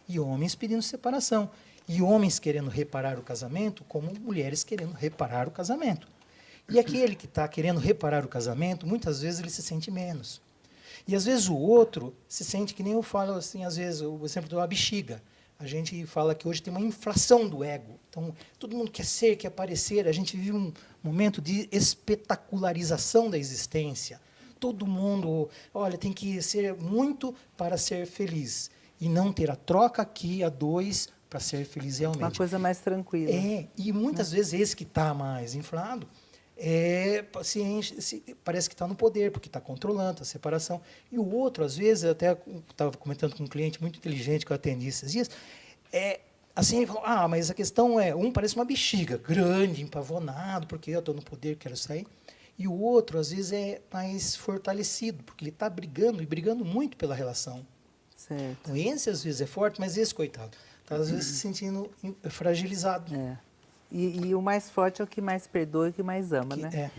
e homens pedindo separação. E homens querendo reparar o casamento, como mulheres querendo reparar o casamento. E aquele que está querendo reparar o casamento, muitas vezes ele se sente menos. E às vezes o outro se sente que nem eu falo assim, às vezes, o exemplo da bexiga. A gente fala que hoje tem uma inflação do ego. Então, todo mundo quer ser, quer aparecer. A gente vive um momento de espetacularização da existência. Todo mundo, olha, tem que ser muito para ser feliz. E não ter a troca aqui, a dois, para ser feliz realmente. Uma coisa mais tranquila. E muitas vezes esse que está mais inflado, parece que está no poder, porque está controlando a separação. E o outro, às vezes, eu até estava comentando com um cliente muito inteligente que eu atendi esses dias, assim, ele falou, mas a questão parece uma bexiga, grande, empavonado, porque eu estou no poder, quero sair. E o outro, às vezes, é mais fortalecido, porque ele está brigando, e brigando muito pela relação. Certo. Então, esse, às vezes, é forte, mas esse, coitado, está, às vezes, se sentindo fragilizado. E o mais forte é o que mais perdoa e o que mais ama, né?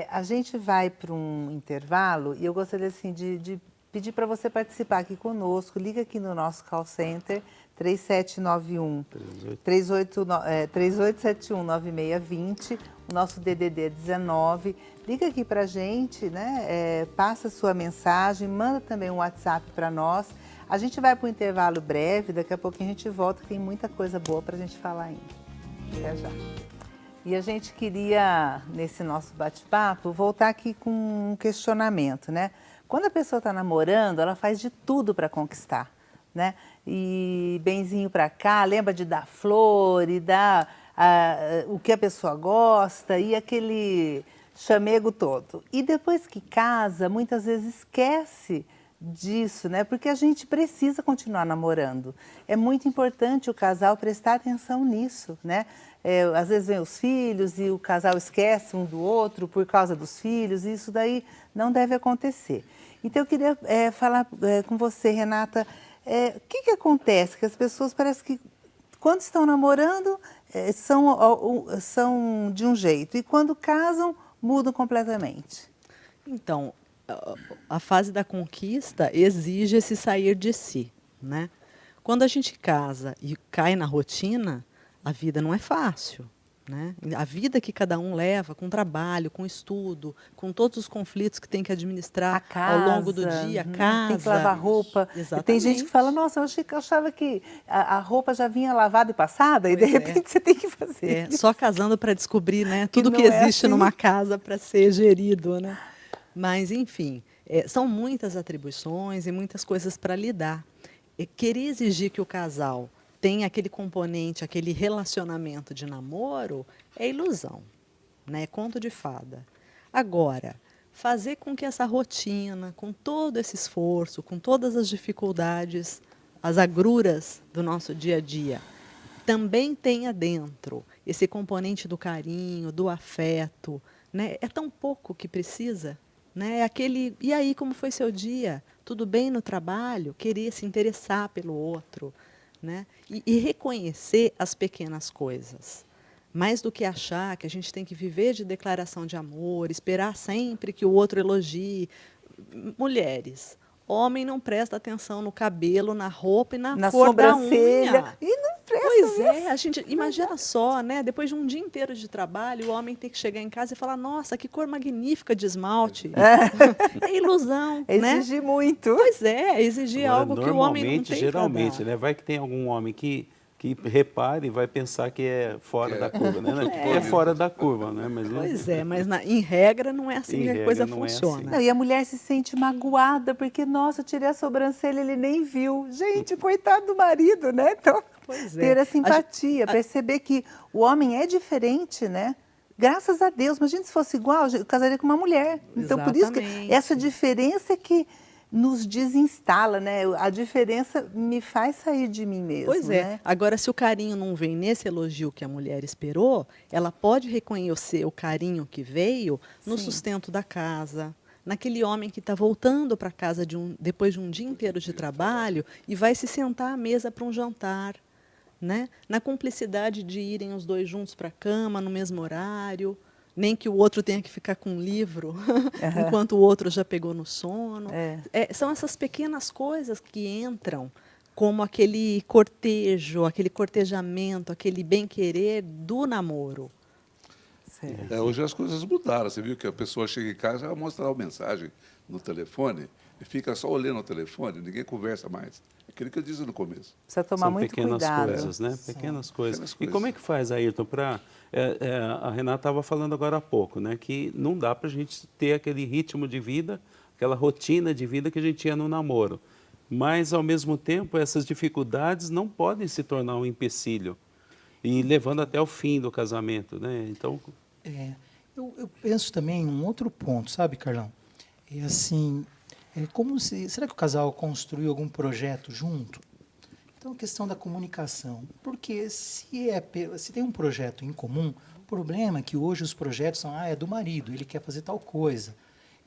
A gente vai para um intervalo e eu gostaria assim, de pedir para você participar aqui conosco. Liga aqui no nosso call center, 3791 3871 9620, o nosso DDD 19. Liga aqui para a gente, né? Passa a sua mensagem, manda também um WhatsApp para nós. A gente vai para um intervalo breve, daqui a pouquinho a gente volta, tem muita coisa boa para a gente falar ainda. Até já. E a gente queria, nesse nosso bate-papo, voltar aqui com um questionamento, né? Quando a pessoa está namorando, ela faz de tudo para conquistar, né? E benzinho para cá, lembra de dar flor e dar o que a pessoa gosta e aquele chamego todo. E depois que casa, muitas vezes esquece disso, né? Porque a gente precisa continuar namorando. É muito importante o casal prestar atenção nisso, né? Às vezes vem os filhos e o casal esquece um do outro por causa dos filhos, e isso daí não deve acontecer. Então eu queria falar com você, Renata, o que acontece? Que as pessoas parecem que quando estão namorando são de um jeito e quando casam mudam completamente. Então, a fase da conquista exige esse sair de si, né? Quando a gente casa e cai na rotina, a vida não é fácil, né? A vida que cada um leva com trabalho, com estudo, com todos os conflitos que tem que administrar ao longo do dia, a casa. Tem que lavar roupa. Exatamente. Tem gente que fala, nossa, eu achava que a roupa já vinha lavada e passada, e de repente você tem que fazer isso. Só casando para descobrir, né? Tudo que existe numa casa para ser gerido, né? Mas, enfim, são muitas atribuições e muitas coisas para lidar. Querer exigir que o casal tenha aquele componente, aquele relacionamento de namoro, é ilusão, né? É conto de fada. Agora, fazer com que essa rotina, com todo esse esforço, com todas as dificuldades, as agruras do nosso dia a dia, também tenha dentro esse componente do carinho, do afeto, né? É tão pouco que precisa. Né? E aí, como foi seu dia? Tudo bem no trabalho? Querer se interessar pelo outro, né? E reconhecer as pequenas coisas. Mais do que achar que a gente tem que viver de declaração de amor, esperar sempre que o outro elogie. Mulheres, homem não presta atenção no cabelo, na roupa e na cor da unha. E não presta. Pois é, a gente imagina só, né? Depois de um dia inteiro de trabalho, o homem tem que chegar em casa e falar, nossa, que cor magnífica de esmalte. É ilusão, exigir muito. Pois é, exigir algo que o homem não tem. Geralmente, né? Vai que tem algum homem que repare e vai pensar que é fora da curva, né? É fora da curva, né? Mas pois mas em regra não é assim que a coisa funciona. Assim. Não, e a mulher se sente magoada porque, nossa, eu tirei a sobrancelha, ele nem viu. Gente, coitado do marido, né? Então, ter a simpatia, perceber que o homem é diferente, né? Graças a Deus, imagina se fosse igual, eu casaria com uma mulher. Então, por isso que essa diferença que nos desinstala, né? A diferença me faz sair de mim mesmo. Pois é. Né? Agora, se o carinho não vem nesse elogio que a mulher esperou, ela pode reconhecer o carinho que veio no sustento da casa, naquele homem que está voltando para casa depois de um dia inteiro de trabalho e vai se sentar à mesa para um jantar, né? Na cumplicidade de irem os dois juntos para a cama no mesmo horário. Nem que o outro tenha que ficar com um livro, enquanto o outro já pegou no sono. São essas pequenas coisas que entram como aquele cortejo, aquele cortejamento, aquele bem-querer do namoro. Certo. Hoje as coisas mudaram. Você viu que a pessoa chega em casa e vai mostrar uma mensagem no telefone e fica só olhando o telefone, ninguém conversa mais. Aquilo que eu disse no começo. Precisa tomar São muito pequenas cuidado. coisas, né? Pequenas coisas. pequenas E coisas. como é que faz, Ayrton, para... a Renata estava falando agora há pouco, né? Que não dá para a gente ter aquele ritmo de vida, aquela rotina de vida que a gente tinha no namoro. Mas, ao mesmo tempo, essas dificuldades não podem se tornar um empecilho e levando até o fim do casamento, né? Então... Eu penso também em um outro ponto, sabe, Carlão? É assim, será que o casal construiu algum projeto junto? Então, a questão da comunicação. Porque se tem um projeto em comum, o problema é que hoje os projetos são, é do marido, ele quer fazer tal coisa,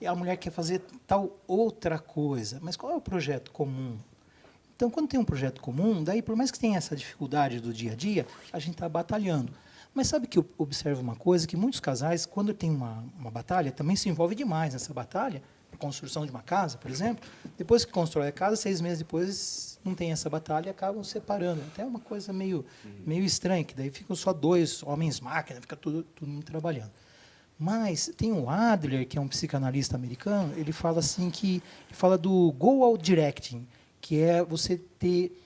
e a mulher quer fazer tal outra coisa. Mas qual é o projeto comum? Então, quando tem um projeto comum, daí, por mais que tenha essa dificuldade do dia a dia, a gente está batalhando. Mas sabe que eu observo uma coisa, que muitos casais, quando tem uma batalha, também se envolve demais nessa batalha, a construção de uma casa, por exemplo. Depois que constrói a casa, 6 meses depois não tem essa batalha e acabam separando. Até uma coisa meio estranha, que daí ficam só 2 homens-máquina, fica todo mundo trabalhando. Mas tem o Adler, que é um psicanalista americano, ele fala assim ele fala do goal directing, que é você ter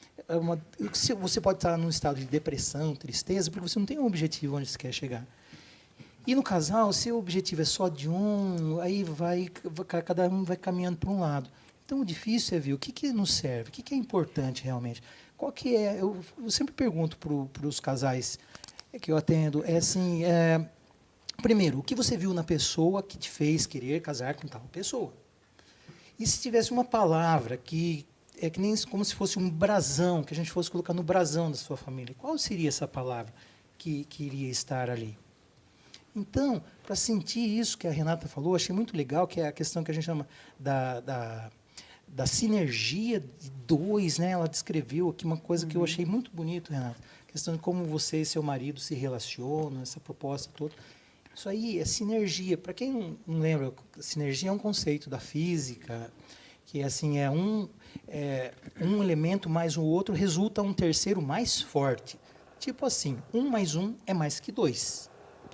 você pode estar num estado de depressão, tristeza, porque você não tem um objetivo onde você quer chegar. E no casal, se o objetivo é só de um, aí cada um vai caminhando para um lado. Então, o difícil é ver o que nos serve, o que é importante realmente. Qual que é? Eu sempre pergunto para os casais que eu atendo, primeiro, o que você viu na pessoa que te fez querer casar com tal pessoa? E se tivesse uma palavra que é que nem como se fosse um brasão, que a gente fosse colocar no brasão da sua família, qual seria essa palavra que iria estar ali? Então, para sentir isso que a Renata falou, achei muito legal, que é a questão que a gente chama da sinergia de 2, né? Ela descreveu aqui uma coisa que eu achei muito bonito, Renata, a questão de como você e seu marido se relacionam, essa proposta toda. Isso aí é sinergia. Para quem não lembra, sinergia é um conceito da física, que assim, um elemento mais o outro resulta um terceiro mais forte. Tipo assim, 1 mais 1 é mais que 2.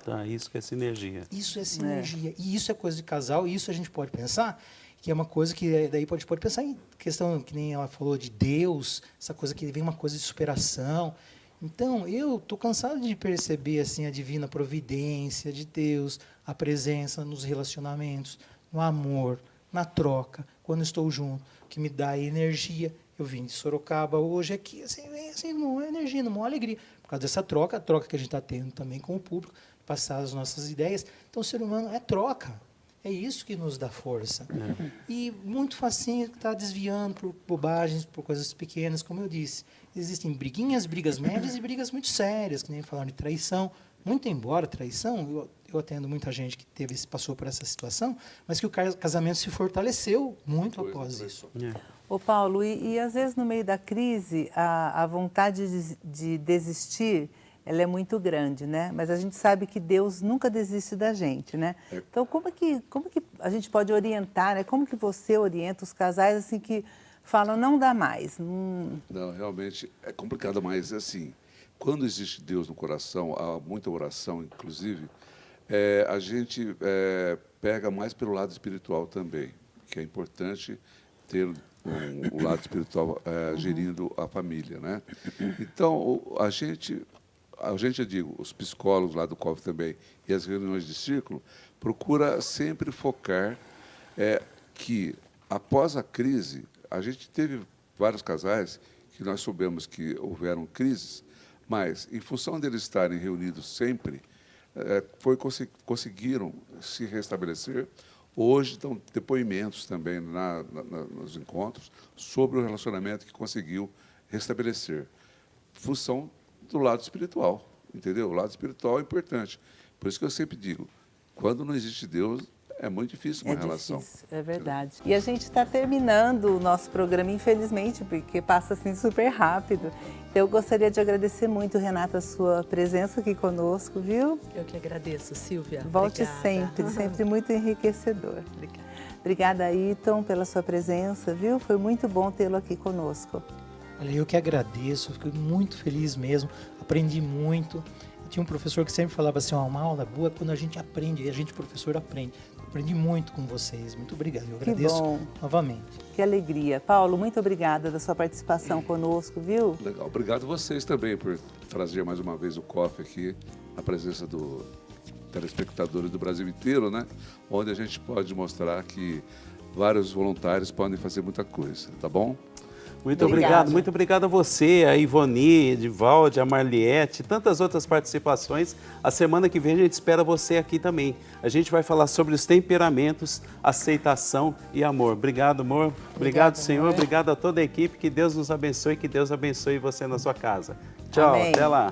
Tá, isso que é sinergia. Isso é sinergia. E isso é coisa de casal, e isso a gente pode pensar, que é uma coisa que daí pode pensar em questão, que nem ela falou, de Deus, essa coisa que vem uma coisa de superação. Então, eu estou cansado de perceber assim, a divina providência de Deus, a presença nos relacionamentos, no amor, na troca, quando estou junto, que me dá energia. Eu vim de Sorocaba hoje aqui, assim, numa energia, numa alegria, por causa dessa troca, a troca que a gente está tendo também com o público, passar as nossas ideias. Então, o ser humano é troca. É isso que nos dá força. E muito facinho está desviando por bobagens, por coisas pequenas, como eu disse. Existem brigas médias e brigas muito sérias, que nem falaram de traição. Muito embora traição, eu atendo muita gente que passou por essa situação, mas que o casamento se fortaleceu muito após isso. Ô Paulo, e às vezes no meio da crise, a vontade de desistir, ela é muito grande, né? Mas a gente sabe que Deus nunca desiste da gente, né? Então, como que a gente pode orientar, né? Como que você orienta os casais assim que falam, não dá mais? Não, realmente é complicado, mas assim, quando existe Deus no coração, há muita oração, inclusive, a gente pega mais pelo lado espiritual também, que é importante ter o lado espiritual gerindo a família, né? Então, eu digo, os psicólogos lá do COV também e as reuniões de círculo, procura sempre focar que, após a crise, a gente teve vários casais que nós soubemos que houveram crises, mas, em função deles estarem reunidos sempre, conseguiram se restabelecer. Hoje estão depoimentos também nos encontros sobre o relacionamento que conseguiu restabelecer. Função do lado espiritual, entendeu? O lado espiritual é importante. Por isso que eu sempre digo, quando não existe Deus, é muito difícil uma relação. Difícil, é verdade. E a gente está terminando o nosso programa, infelizmente, porque passa assim super rápido. Então, eu gostaria de agradecer muito, Renata, a sua presença aqui conosco, viu? Eu que agradeço, Silvia. Volte Obrigada. sempre muito enriquecedor. Obrigada. Obrigada, Ayrton, pela sua presença, viu? Foi muito bom tê-lo aqui conosco. Olha, eu que agradeço, fico muito feliz mesmo, aprendi muito. Tinha um professor que sempre falava assim, uma aula boa é quando a gente aprende, e a gente, professor, aprende. Aprendi muito com vocês, muito obrigado. Eu agradeço novamente. Que alegria. Paulo, muito obrigada da sua participação conosco, viu? Legal. Obrigado a vocês também por trazer mais uma vez o COF aqui, na presença do telespectadores do Brasil inteiro, né? Onde a gente pode mostrar que vários voluntários podem fazer muita coisa, tá bom? Muito obrigado, muito obrigado a você, a Ivoni, Edivalde, a Marliette, tantas outras participações. A semana que vem a gente espera você aqui também. A gente vai falar sobre os temperamentos, aceitação e amor. Obrigado, amor. Obrigado, Senhor. Amor. Obrigado a toda a equipe. Que Deus nos abençoe, que Deus abençoe você na sua casa. Tchau, Amém. Até lá.